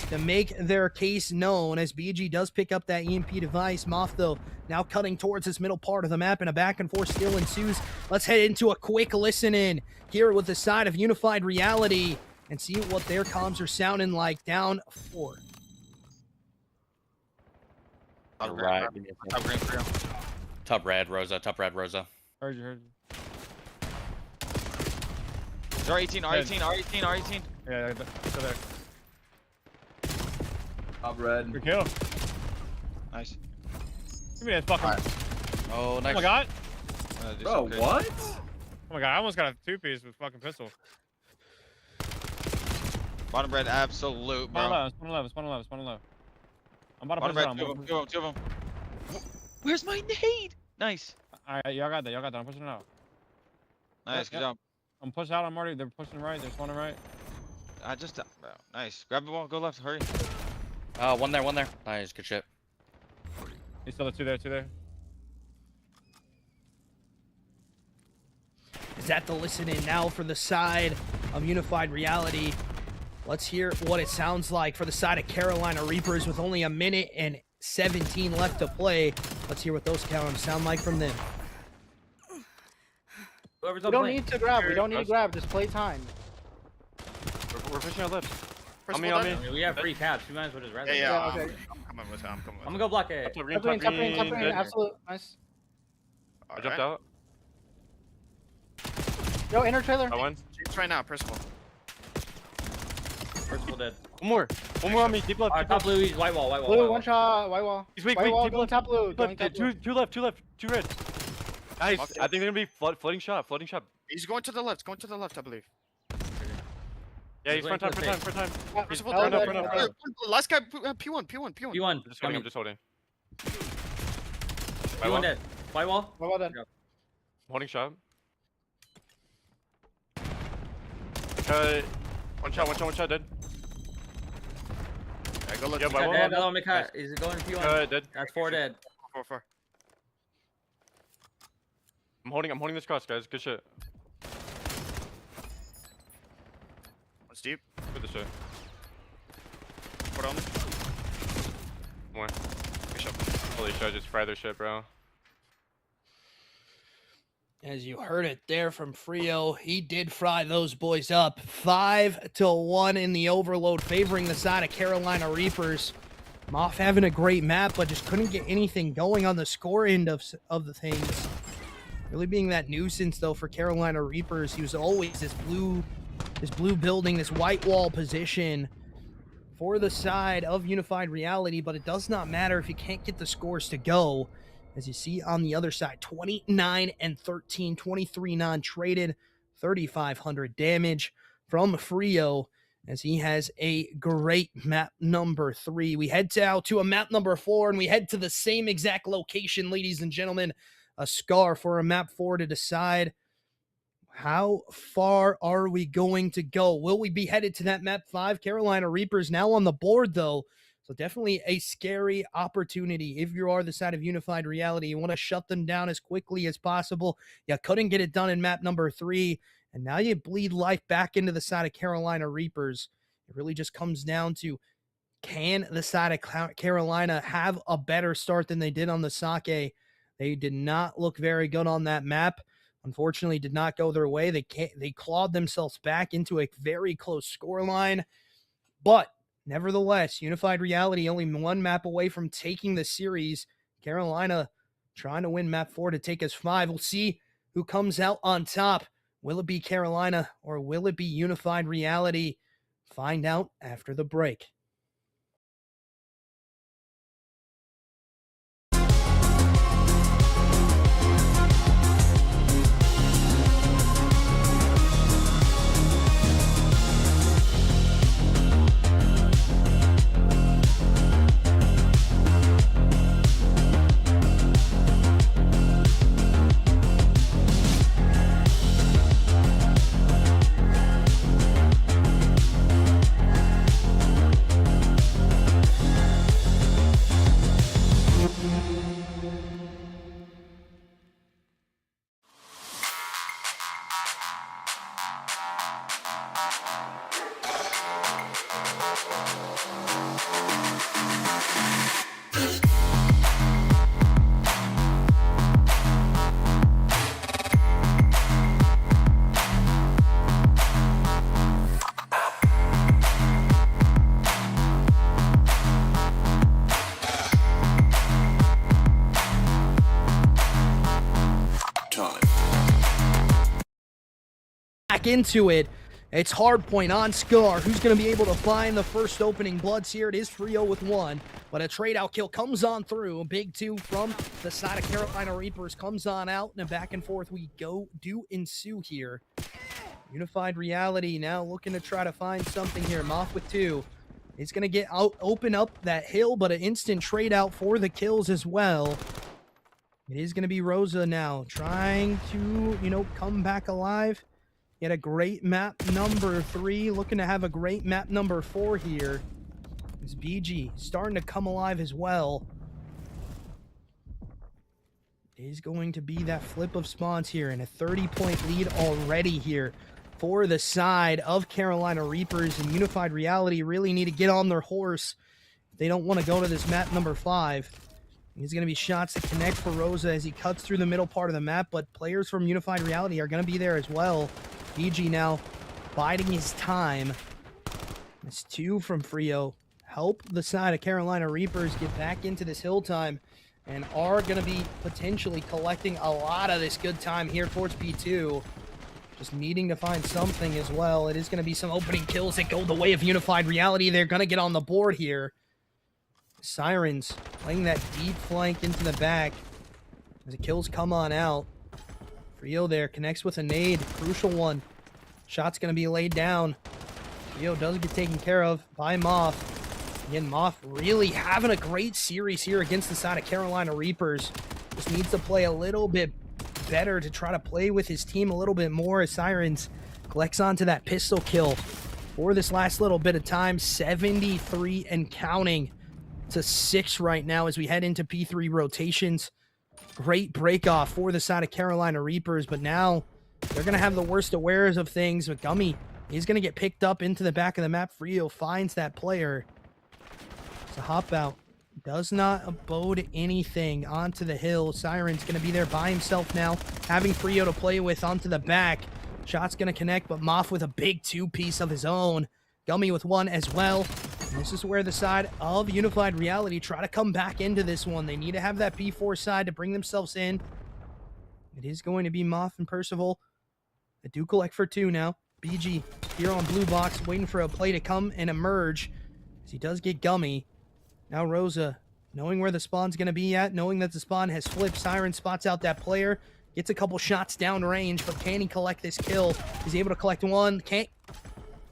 to make their case known as BG does pick up that EMP device. Moth, though, now cutting towards this middle part of the map, and a back and forth still ensues. Let's head into a quick listen in here with the side of Unified Reality and see what their comms are sounding like. Down 4. Top right. Top green for you. Top red, Rosa. Top red, Rosa. Heard you. R18, R18, R18, R18. Yeah, go there. Top red. Good kill. Nice. Give me that fucking. Oh, nice. Oh my god. Bro, what? Oh my god, I almost got a 2-piece with fucking pistol. Bottom red, absolute, Spawn bro. low, spawn low, spawn low, spawn low. I'm about to Bottom push it red, on. two of them. Where's my nade? Nice. Alright, y'all got that, I'm pushing it out. Nice, good job. I'm pushing out, I'm already, they're pushing right, they're spawning right. I just, bro, nice. Grab the ball, go left, hurry. One there. Nice, good shit. He's still two there. Is that the listen in now for the side of Unified Reality? Let's hear what it sounds like for the side of Carolina Reapers with only 1 minute and 17 left to play. Let's hear what those counts sound like from them. Whoever's We up don't lane. need to grab. We don't need to grab. Just play time. We're pushing our left. First On me, of all, on me. I mean, we have free caps. We might as well just res Yeah, it. yeah. Yeah, okay. I'm coming with him. I'm coming with I'm him. gonna go block A. Top green, Top green. dead. Absolute. Nice. I jumped out. Yo, inner trailer. I won. It's right now, Percival. First dead. One more on me, deep left. Alright, top blue, he's white wall. Blue, one shot. White wall. He's weak, White wall, deep going left. top blue. Two Going left, top blue. two left, two red. Nice. Okay. I think they're gonna be floating shot. He's going to the left. Going to the left, I believe. Yeah, he's front time. Percival, Hell, turn that- up. Last guy, P1. P1. I'm just holding. P1 dead. White wall. White wall dead. Holding shot. One shot dead. Yeah, go left. Yeah, white wall. Dead. Another one, Mika. Is it going P1? Dead. That's 4 dead. 4. I'm holding this cross, guys. Good shit. One's deep. Good shit. Put on. More. Good shot. Holy shit, I just fried their shit, bro. As you heard it there from Frio, he did fry those boys up. 5-1 in the overload, favoring the side of Carolina Reapers. Moff having a great map, but just couldn't get anything going on the score end of the things. Really being that nuisance, though, for Carolina Reapers. He was always this blue building, this white wall position for the side of Unified Reality, but it does not matter if you can't get the scores to go. As you see on the other side, 29 and 13, 23 non-traded, 3,500 damage from Frio, as he has a great map number 3. We head out to a map number 4, and we head to the same exact location, ladies and gentlemen. A scar for a map 4 to decide how far are we going to go. Will we be headed to that map 5? Carolina Reapers now on the board, though. So definitely a scary opportunity. If you are the side of Unified Reality, you want to shut them down as quickly as possible. You couldn't get it done in map number 3, and now you bleed life back into the side of Carolina Reapers. It really just comes down to, can the side of Carolina have a better start than they did on the Sake? They did not look very good on that map. Unfortunately, did not go their way. They clawed themselves back into a very close scoreline, but nevertheless, Unified Reality only one map away from taking the series. Carolina trying to win map 4 to take us 5. We'll see who comes out on top. Will it be Carolina or will it be Unified Reality? Find out after the break. Back into it. It's hard point on Scar. Who's going to be able to find the first opening bloods here? It is 3-0 with 1, but a trade out kill comes on through. A big 2 from the side of Carolina Reapers comes on out, and a back and forth we do ensue here. Unified Reality now looking to try to find something here. Moth with 2. He's going to get out, open up that hill, but an instant trade out for the kills as well. It is going to be Rosa now trying to, come back alive. He had a great map number 3, looking to have a great map number 4 here. It's BG starting to come alive as well. It is going to be that flip of spawns here, and a 30-point lead already here for the side of Carolina Reapers. And Unified Reality really need to get on their horse if they don't want to go to this map number 5. There's going to be shots to connect for Rosa as he cuts through the middle part of the map, but players from Unified Reality are going to be there as well. BG now biding his time. That's 2 from Frio. Help the side of Carolina Reapers get back into this hill time and are going to be potentially collecting a lot of this good time here towards P2. Just needing to find something as well. It is going to be some opening kills that go the way of Unified Reality. They're going to get on the board here. Sirens playing that deep flank into the back as the kills come on out. Frio there connects with a nade, crucial one. Shot's going to be laid down. Frio does get taken care of by Moth. Again, Moth really having a great series here against the side of Carolina Reapers. Just needs to play a little bit better to try to play with his team a little bit more as Sirens collects onto that pistol kill for this last little bit of time. 73 and counting to 6 right now as we head into P3 rotations. Great break off for the side of Carolina Reapers, but now they're going to have the worst awares of things. But Gummy is going to get picked up into the back of the map. Frio finds that player. It's a hop out. Does not abode anything onto the hill. Siren's going to be there by himself now, having Frio to play with onto the back. Shot's going to connect, but Moth with a big 2-piece of his own. Gummy with 1 as well. And this is where the side of Unified Reality try to come back into this one. They need to have that P4 side to bring themselves in. It is going to be Moth and Percival. They do collect for 2 now. BG here on blue box, waiting for a play to come and emerge. As he does get Gummy. Now Rosa, knowing where the spawn's going to be at, knowing that the spawn has flipped. Siren spots out that player. Gets a couple shots down range, but can he collect this kill? He's able to collect 1. Can't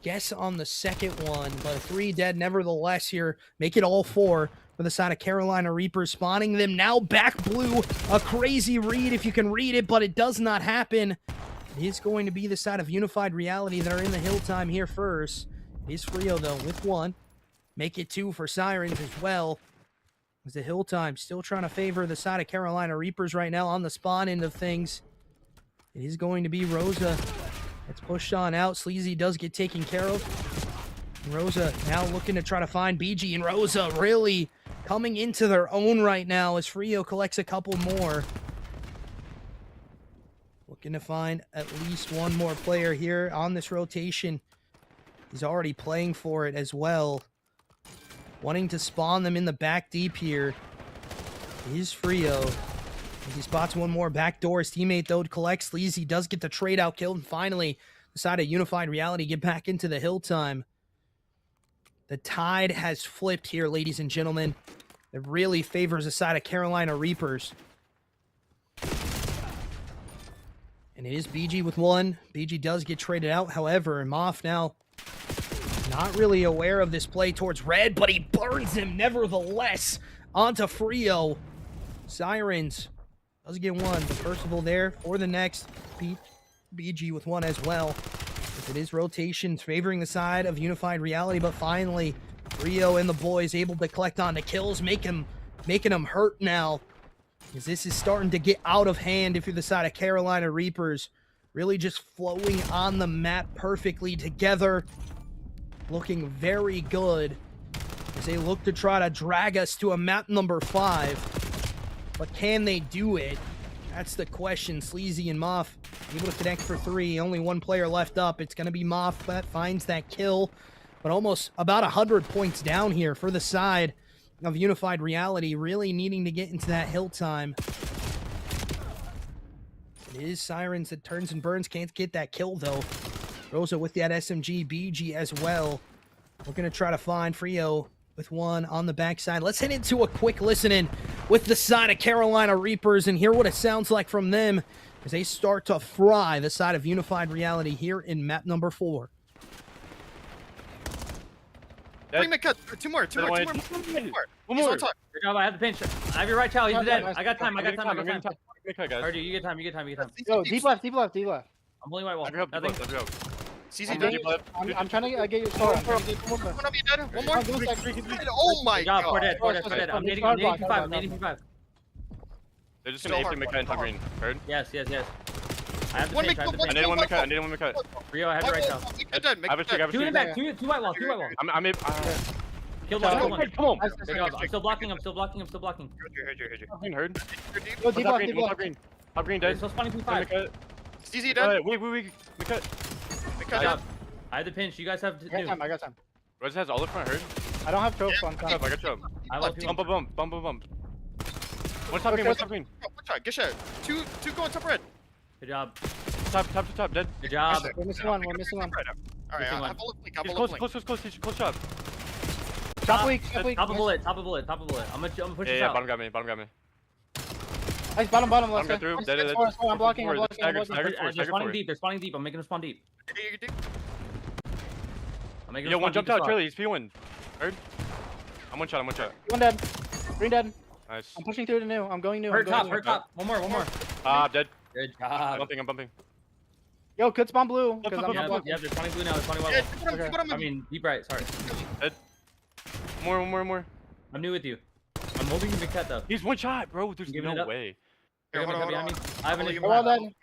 guess on the second one, but 3 dead nevertheless here. Make it all 4 for the side of Carolina Reapers, spawning them now back blue. A crazy read if you can read it, but it does not happen. It is going to be the side of Unified Reality that are in the hill time here first. It is Frio though with 1. Make it 2 for Sirens as well. As the hill time still trying to favor the side of Carolina Reapers right now on the spawn end of things. It is going to be Rosa. It's pushed on out. Sleazy does get taken care of. And Rosa now looking to try to find BG, and Rosa really coming into their own right now as Frio collects a couple more. Looking to find at least 1 more player here on this rotation. He's already playing for it as well. Wanting to spawn them in the back deep here is Frio. As he spots 1 more backdoor, his teammate though collects. Sleazy does get the trade out kill, and finally the side of Unified Reality get back into the hill time. The tide has flipped here, ladies and gentlemen. It really favors the side of Carolina Reapers. And it is BG with 1. BG does get traded out, however, and Moth now not really aware of this play towards Red, but he burns him nevertheless onto Frio. Sirens does get 1, but Percival there for the next. BG with 1 as well. As it is rotations favoring the side of Unified Reality, but finally Frio and the boys able to collect on the kills, making them hurt now. As this is starting to get out of hand if you're the side of Carolina Reapers. Really just flowing on the map perfectly together. Looking very good as they look to try to drag us to a map number 5. But can they do it? That's the question. Sleazy and Moth able to connect for 3. Only 1 player left up. It's going to be Moth that finds that kill. But almost about 100 points down here for the side of Unified Reality. Really needing to get into that hill time. It is Sirens that turns and burns. Can't get that kill though. Rosa with that SMG, BG as well. We're going to try to find Frio with one on the backside. Let's head into a quick listen-in with the side of Carolina Reapers and hear what it sounds like from them as they start to fry the side of Unified Reality here in map number 4. Bring me cut. Two more. One He's more. on top. Good job. I have the pinch. I have your right, Charlie. He's Yeah, dead. nice. I got time. I'm getting time. Guys. Heard you. You get time. You get time. Yo, deep left, deep left, deep left. I'm holding white wall. I'll help. Nothing. CZ I'm, dead. deep left. I'm trying to get your score. I'm trying to get one more. One of you dead. One more. One sec. Oh my Good job. Four god. dead. Four dead. I'm nading P5. I'm nading P5. They're just gonna ape to Mika and top green. Heard? Yes. I have the One pinch. I have the I pinch. need one Mika. Rio, I have the right now. Make it dead. Make I have a it check. dead. Two in the back. Two white wall. Two white wall. I'm able. Killed Come one. Come on. Nice, Good job. I'm still blocking. Heard you. Top green. Heard? You're deep. Yo, deep Top left, green. deep Top left. green. Top green They're dead. still spawning P5. Mika. CZ dead. Wait. Mika. Make Good it dead. job. I have the pinch. You guys have I got time, two. I got time. Rose has all the front. Heard? I don't have tropes on I top. got you. I love you. Bump. One top green. One top green. One shot. Get shot. Two going top red. Good job. Top. Dead. Good job. We're missing one, we're missing one. Alright, Missing I one. have a left link. I have He's a left close. link. Close shot. Top weak. Top of bullet. I'm gonna push this Yeah. out. Bottom got me. Nice, bottom, let's Bottom go. got through. Nice, Dead. I'm blocking. Stagger They're spawning for it. deep. They're spawning deep. I'm making them spawn deep. You deep? I'm making Yo, them one spawn jumped deep as out. well. Charlie, he's P1. Heard? I'm one shot. One dead. Green dead. Nice. I'm pushing through to new. I'm going new. Hurt I'm going top. new. One more. Dead. Good I'm job. bumping. Yo, could spawn blue. Because I'm Flip, not flip, blocking. Yeah, they're spawning blue now. They're spawning white Yeah, wall. keep it on me. I mean, deep right. Sorry. More. I'm new with you. I'm holding you big cut though. He's one shot, bro. There's Giving it no up. way. You're gonna hold come on, behind me. I have an Hold initial We're all time. dead.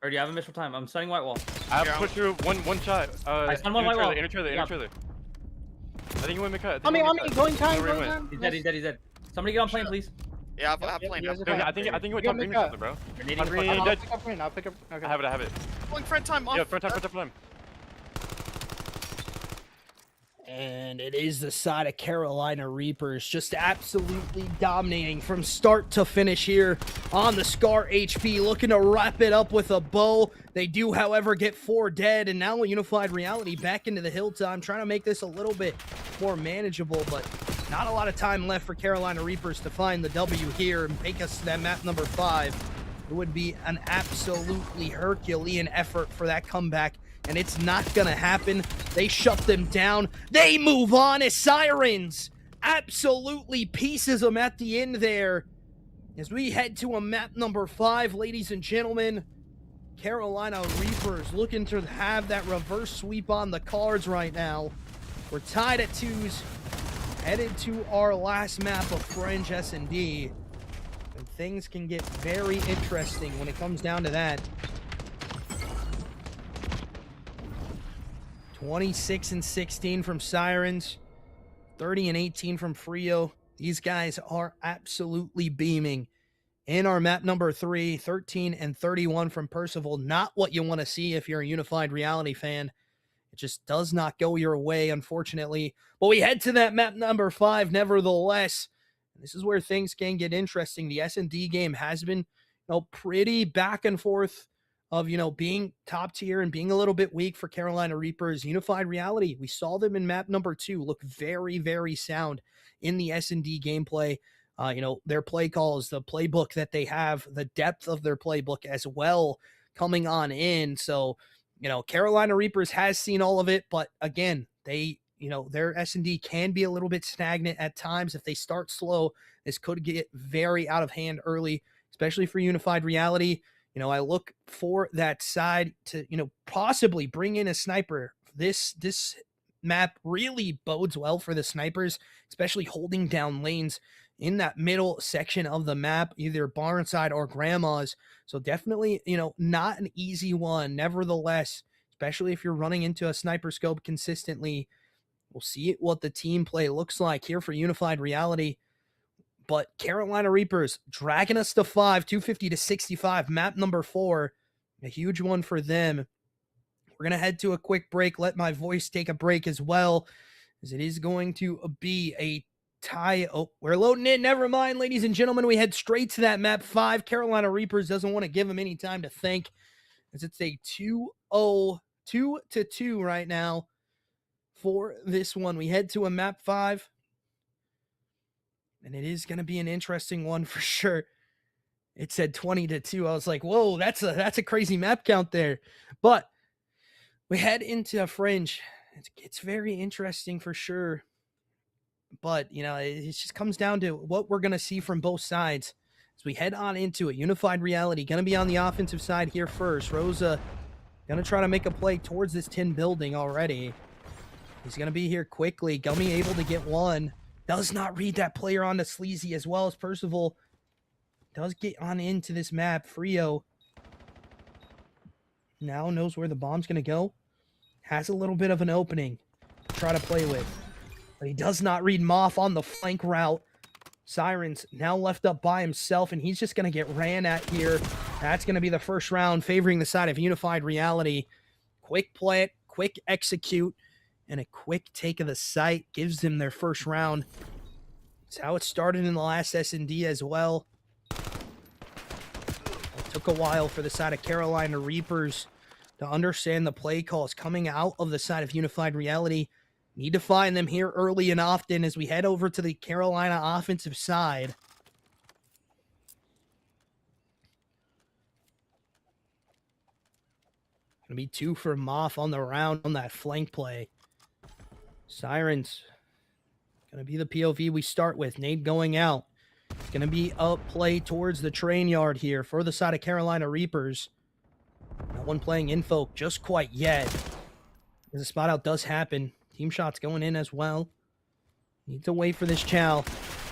Already, I have a initial time. I'm stunning white wall. I have Yeah. to push through one shot. I stunned one white wall. Inner trailer. Yeah. I think you went Mika. On me, going time, Where going he time. He's dead. Somebody get on plane, please. Yeah, I have plane. you guys are I fine. think you went Give top me green or cut. something, bro. You're needing Top to green, push. I'll dead. pick up green. I'll pick up. Okay. I have it. Going friend time off. Yeah, front time. And it is the side of Carolina Reapers just absolutely dominating from start to finish here on the Scar HP, looking to wrap it up with a bow. They do, however, get 4 dead, and now Unified Reality back into the Hilltime, trying to make this a little bit more manageable, but not a lot of time left for Carolina Reapers to find the W here and take us to that map number 5. It would be an absolutely Herculean effort for that comeback, and it's not gonna happen. They shut them down. They move on as Sirens absolutely pieces them at the end there. As we head to a map number 5, ladies and gentlemen, Carolina Reapers looking to have that reverse sweep on the cards right now. We're tied at 2s, headed to our last map of Fringe S&D, and things can get very interesting when it comes down to that. 26-16 from Sirens, 30-18 from Frio. These guys are absolutely beaming. In our map number 3, 13-31 from Percival. Not what you want to see if you're a Unified Reality fan. It just does not go your way, unfortunately. But we head to that map number 5, nevertheless. This is where things can get interesting. The S&D game has been, pretty back and forth of, being top tier and being a little bit weak for Carolina Reapers. Unified Reality, we saw them in map number 2 look very, very sound in the S&D gameplay. Their play calls, the playbook that they have, the depth of their playbook as well coming on in. So, Carolina Reapers has seen all of it, but again, their S&D can be a little bit stagnant at times. If they start slow, this could get very out of hand early, especially for Unified Reality. I look for that side to, possibly bring in a sniper. This map really bodes well for the snipers, especially holding down lanes in that middle section of the map, either Barnside or Grandma's. So definitely, not an easy one. Nevertheless, especially if you're running into a sniper scope consistently, we'll see what the team play looks like here for Unified Reality. But Carolina Reapers dragging us to 5, 250-65, map number 4. A huge one for them. We're going to head to a quick break, let my voice take a break as well, as it is going to be a tie. Oh, we're loading in. Never mind, ladies and gentlemen. We head straight to that map 5. Carolina Reapers doesn't want to give them any time to think, as it's a 2-0 2-2 right now for this one. We head to a map 5. And it is going to be an interesting one for sure. It said 20-2. I was like, whoa, that's a crazy map count there. But we head into a fringe. It's very interesting for sure. But, you know, it just comes down to what we're going to see from both sides. As we head on into it, Unified Reality going to be on the offensive side here first. Rosa going to try to make a play towards this tin building already. He's going to be here quickly. Gummy able to get one. Does not read that player onto Sleazy, as well as Percival does get on into this map. Frio now knows where the bomb's going to go. Has a little bit of an opening to try to play with. But he does not read Moth on the flank route. Sirens now left up by himself, and he's just going to get ran at here. That's going to be the first round, favoring the side of Unified Reality. Quick play, quick execute, and a quick take of the site gives them their first round. It's how it started in the last S&D as well. It took a while for the side of Carolina Reapers to understand the play calls coming out of the side of Unified Reality. Need to find them here early and often as we head over to the Carolina offensive side. Gonna be 2 for Moth on the round on that flank play. Sirens gonna be the POV we start with. Nade going out. It's gonna be a play towards the train yard here for the side of Carolina Reapers. No one playing info just quite yet. As a spot out does happen. Team shots going in as well. Need to wait for this Chow.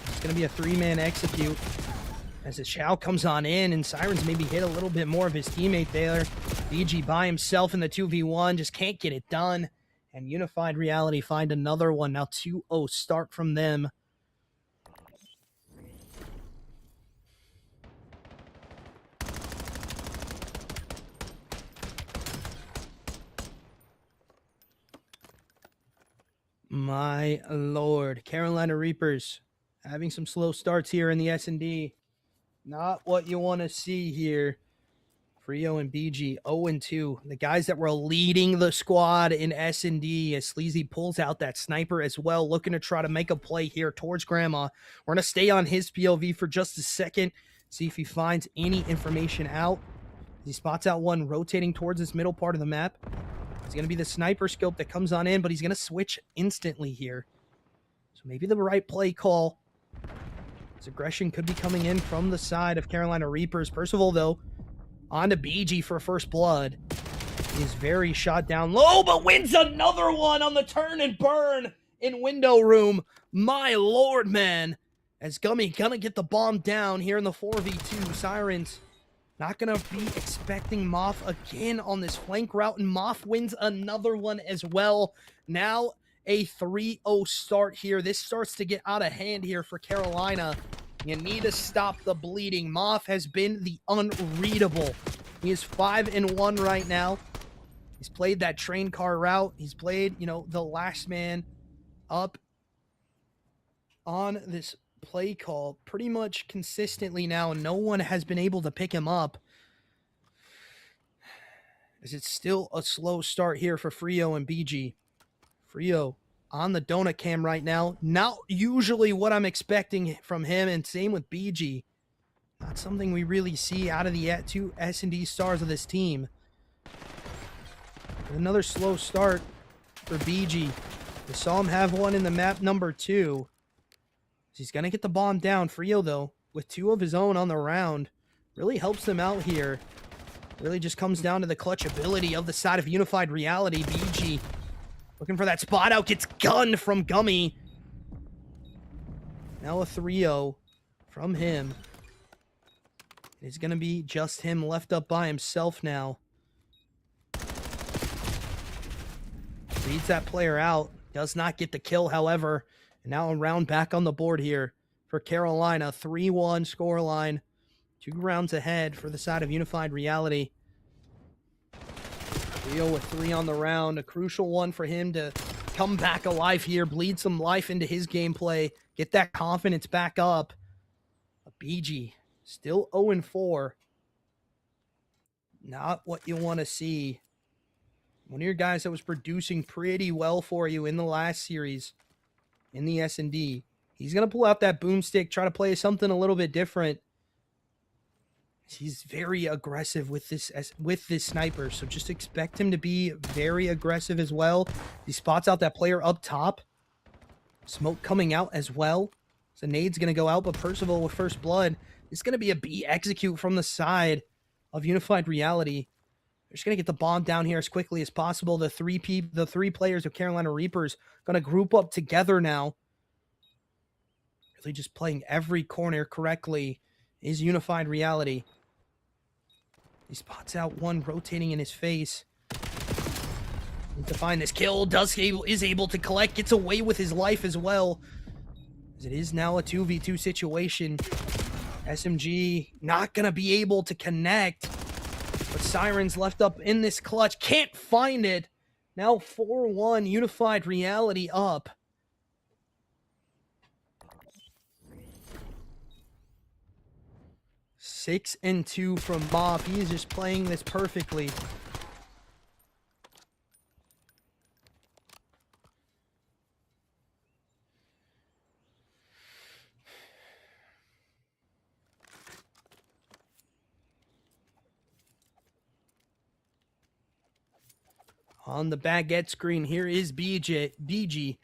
It's gonna be a 3-man execute. As the Chow comes on in, and Sirens maybe hit a little bit more of his teammate there. BG by himself in the 2v1, just can't get it done. And Unified Reality find another one. Now 2-0 start from them. My lord. Carolina Reapers having some slow starts here in the S&D. Not what you want to see here. Frio and BG 0-2. The guys that were leading the squad in S&D as Sleazy pulls out that sniper as well, looking to try to make a play here towards Grandma. We're going to stay on his POV for just a second, see if he finds any information out. He spots out one rotating towards this middle part of the map. It's going to be the sniper scope that comes on in, but he's going to switch instantly here. So maybe the right play call. His aggression could be coming in from the side of Carolina Reapers. Percival, though, on to BG for first blood. He is very shot down low, but wins another one on the turn and burn in window room. My lord, man. As Gummy gonna get the bomb down here in the 4v2. Sirens not gonna be expecting Moth again on this flank route, and Moth wins another one as well. Now a 3-0 start here. This starts to get out of hand here for Carolina. You need to stop the bleeding. Moth has been the unreadable. He is 5-1 right now. He's played that train car route. He's played, the last man up on this play call pretty much consistently now, and no one has been able to pick him up. As it's still a slow start here for Frio and BG. Frio on the donut cam right now. Not usually what I'm expecting from him, and same with BG. Not something we really see out of the two S&D stars of this team. Another slow start for BG. We saw him have one in the map number 2. He's going to get the bomb down. Frio, though, with 2 of his own on the round, really helps them out here. Really just comes down to the clutch ability of the side of Unified Reality. BG looking for that spot out, gets gunned from Gummy. Now a 3-0 from him. It's going to be just him left up by himself now. Reads that player out. Does not get the kill, however. And now a round back on the board here for Carolina. 3-1 scoreline. 2 rounds ahead for the side of Unified Reality. Rio with 3 on the round. A crucial one for him to come back alive here. Bleed some life into his gameplay. Get that confidence back up. A BG still 0-4. Not what you want to see. One of your guys that was producing pretty well for you in the last series in the S&D. He's going to pull out that boomstick, try to play something a little bit different. He's very aggressive with this sniper, so just expect him to be very aggressive as well. He spots out that player up top. Smoke coming out as well. So nade's going to go out, but Percival with first blood. It's going to be a B execute from the side of Unified Reality. They're just going to get the bomb down here as quickly as possible. The three players of Carolina Reapers going to group up together now. Really just playing every corner correctly is Unified Reality. He spots out one rotating in his face. Need to find this kill. Is able to collect. Gets away with his life as well. As it is now a 2v2 situation. SMG not going to be able to connect. But Siren's left up in this clutch. Can't find it. Now 4-1. Unified Reality up. Six and 2 from Mob. He is just playing this perfectly. On the baguette screen, here is BG.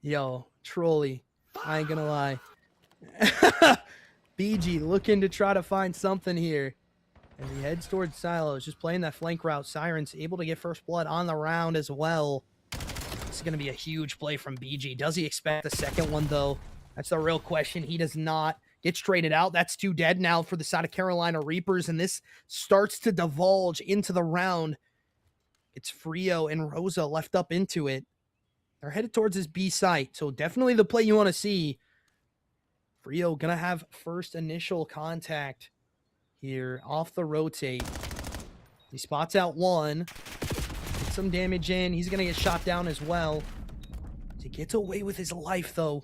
Yo, Trolley. I ain't gonna lie. BG looking to try to find something here. As he heads towards Silos, just playing that flank route. Siren's able to get first blood on the round as well. This is going to be a huge play from BG. Does he expect the second one, though? That's the real question. He does not. Gets traded out. That's 2 dead now for the side of Carolina Reapers, and this starts to divulge into the round. It's Frio and Rosa left up into it. They're headed towards this B site, so definitely the play you want to see. Frio gonna have first initial contact here off the rotate. He spots out one. Gets some damage in. He's gonna get shot down as well. He gets away with his life, though.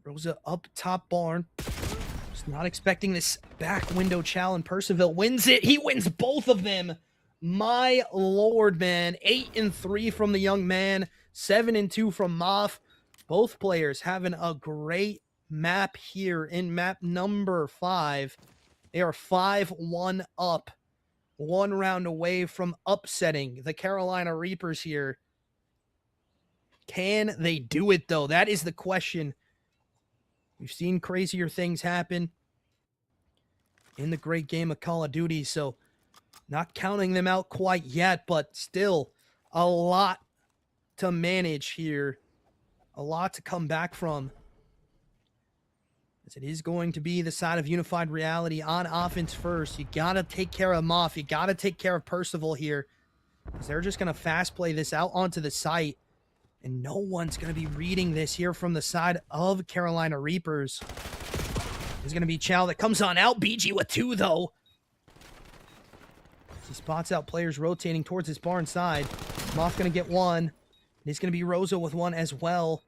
Rosa up top barn. Just not expecting this back window challenge. Percival wins it. He wins both of them. My lord, man. 8 and 3 from the young man. 7 and 2 from Moff. Both players having a great map here in map number 5. They are 5-1 up. 1 round away from upsetting the Carolina Reapers here. Can they do it, though? That is the question. We've seen crazier things happen in the great game of Call of Duty, so not counting them out quite yet, but still a lot to manage here. A lot to come back from. As it is going to be the side of Unified Reality on offense first. You got to take care of Moff. You got to take care of Percival here. Because they're just going to fast play this out onto the site. And no one's going to be reading this here from the side of Carolina Reapers. There's going to be Chow that comes on out. BG with 2, though. He spots out players rotating towards his barn side. Moff going to get 1. And it's going to be Rosa with 1 as well.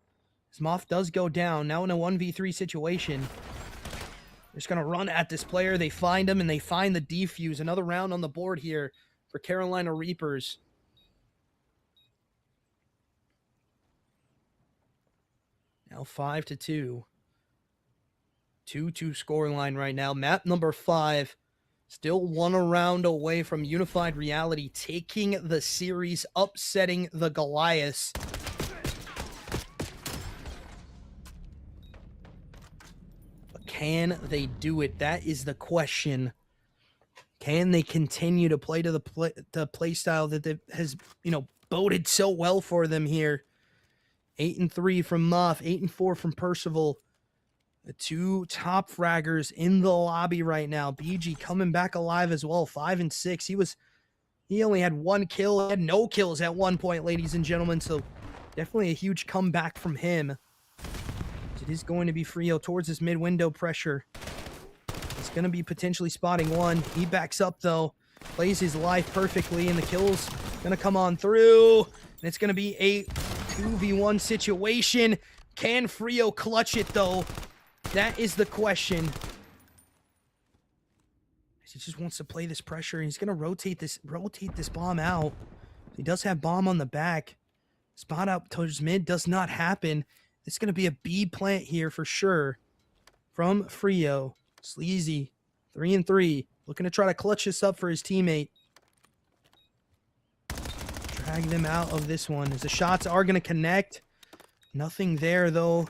As Moff does go down, now in a 1v3 situation. They're just going to run at this player. They find him, and they find the defuse. Another round on the board here for Carolina Reapers. Now 5-2. 2-2 scoreline right now. Map number 5. Still 1 round away from Unified Reality taking the series, upsetting the Goliaths. But can they do it? That is the question. Can they continue to play to the play style that has, boded so well for them here? 8 and 3 from Moff, 8 and 4 from Percival. The 2 top fraggers in the lobby right now. BG coming back alive as well, 5 and 6. He only had 1 kill, had no kills at one point, ladies and gentlemen. So definitely a huge comeback from him. It is going to be Frio towards his mid window pressure. He's going to be potentially spotting 1. He backs up though, plays his life perfectly, and the kill's going to come on through. And it's going to be a 2v1 situation. Can Frio clutch it though? That is the question. He just wants to play this pressure. He's going to rotate this bomb out. He does have bomb on the back. Spot out towards mid does not happen. It's going to be a B plant here for sure from Frio. Sleazy, 3-3. Looking to try to clutch this up for his teammate. Drag them out of this one as the shots are going to connect. Nothing there, though,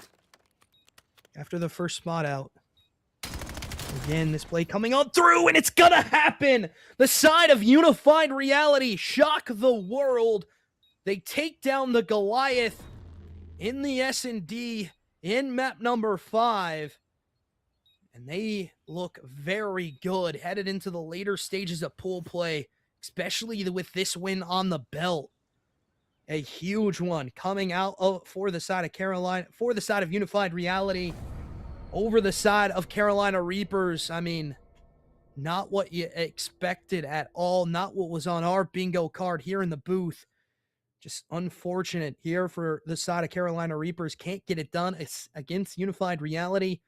after the first spot out. Again, this play coming on through, and it's going to happen. The side of Unified Reality shock the world. They take down the Goliath in the S&D in map number 5. And they look very good headed into the later stages of pool play, especially with this win on the belt. A huge one coming out for the side of Carolina, for the side of Unified Reality, over the side of Carolina Reapers. I mean, not what you expected at all, not what was on our bingo card here in the booth. Just unfortunate here for the side of Carolina Reapers. Can't get it done. It's against Unified Reality.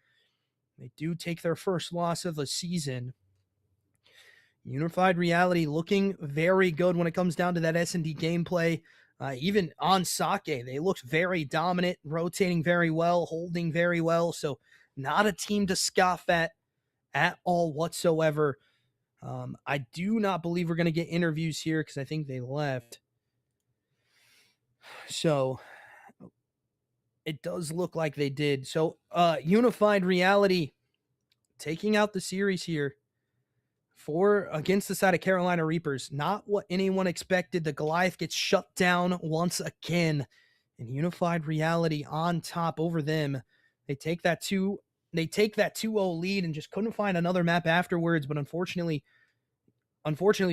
They do take their first loss of the season. Unified Reality looking very good when it comes down to that S&D gameplay. Even on Sake, they looked very dominant, rotating very well, holding very well. So not a team to scoff at all whatsoever. I do not believe we're going to get interviews here because I think they left. So it does look like they did. So Unified Reality taking out the series here against the side of Carolina Reapers. Not what anyone expected. The Goliath gets shut down once again. And Unified Reality on top over them. They take that 2-0 lead and just couldn't find another map afterwards. But unfortunately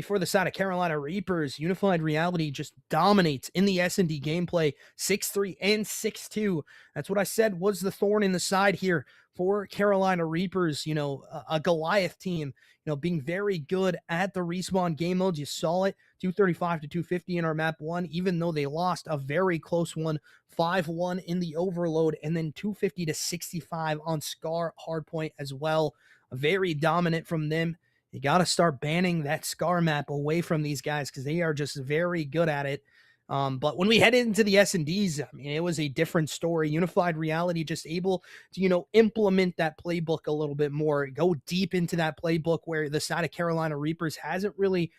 for the side of Carolina Reapers, Unified Reality just dominates in the S&D gameplay, 6-3 and 6-2. That's what I said was the thorn in the side here for Carolina Reapers, a Goliath team, being very good at the respawn game modes. You saw it, 235 to 250 in our map 1, even though they lost a very close one, 5-1 in the overload, and then 250 to 65 on Scar Hardpoint as well. Very dominant from them. You got to start banning that Scar map away from these guys because they are just very good at it. But when we head into the S&Ds, I mean, it was a different story. Unified Reality just able to, implement that playbook a little bit more, go deep into that playbook where the side of Carolina Reapers hasn't really,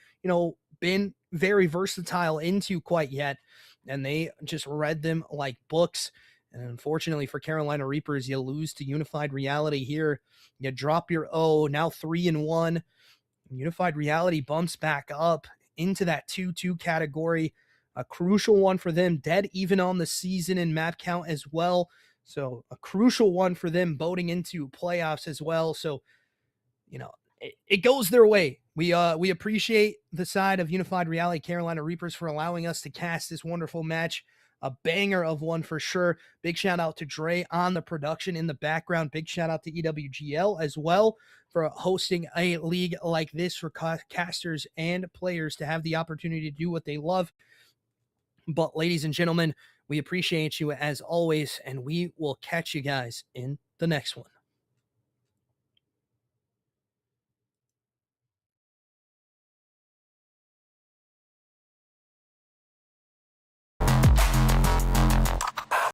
been very versatile into quite yet. And they just read them like books. And unfortunately for Carolina Reapers, you lose to Unified Reality here. You drop your O, now 3-1. Unified Reality bumps back up into that 2-2 category. A crucial one for them, dead even on the season in map count as well. So a crucial one for them boating into playoffs as well. So, it goes their way. We appreciate the side of Unified Reality Carolina Reapers for allowing us to cast this wonderful match. A banger of one for sure. Big shout out to Dre on the production in the background. Big shout out to EWGL as well for hosting a league like this for casters and players to have the opportunity to do what they love. But ladies and gentlemen, we appreciate you as always, and we will catch you guys in the next one.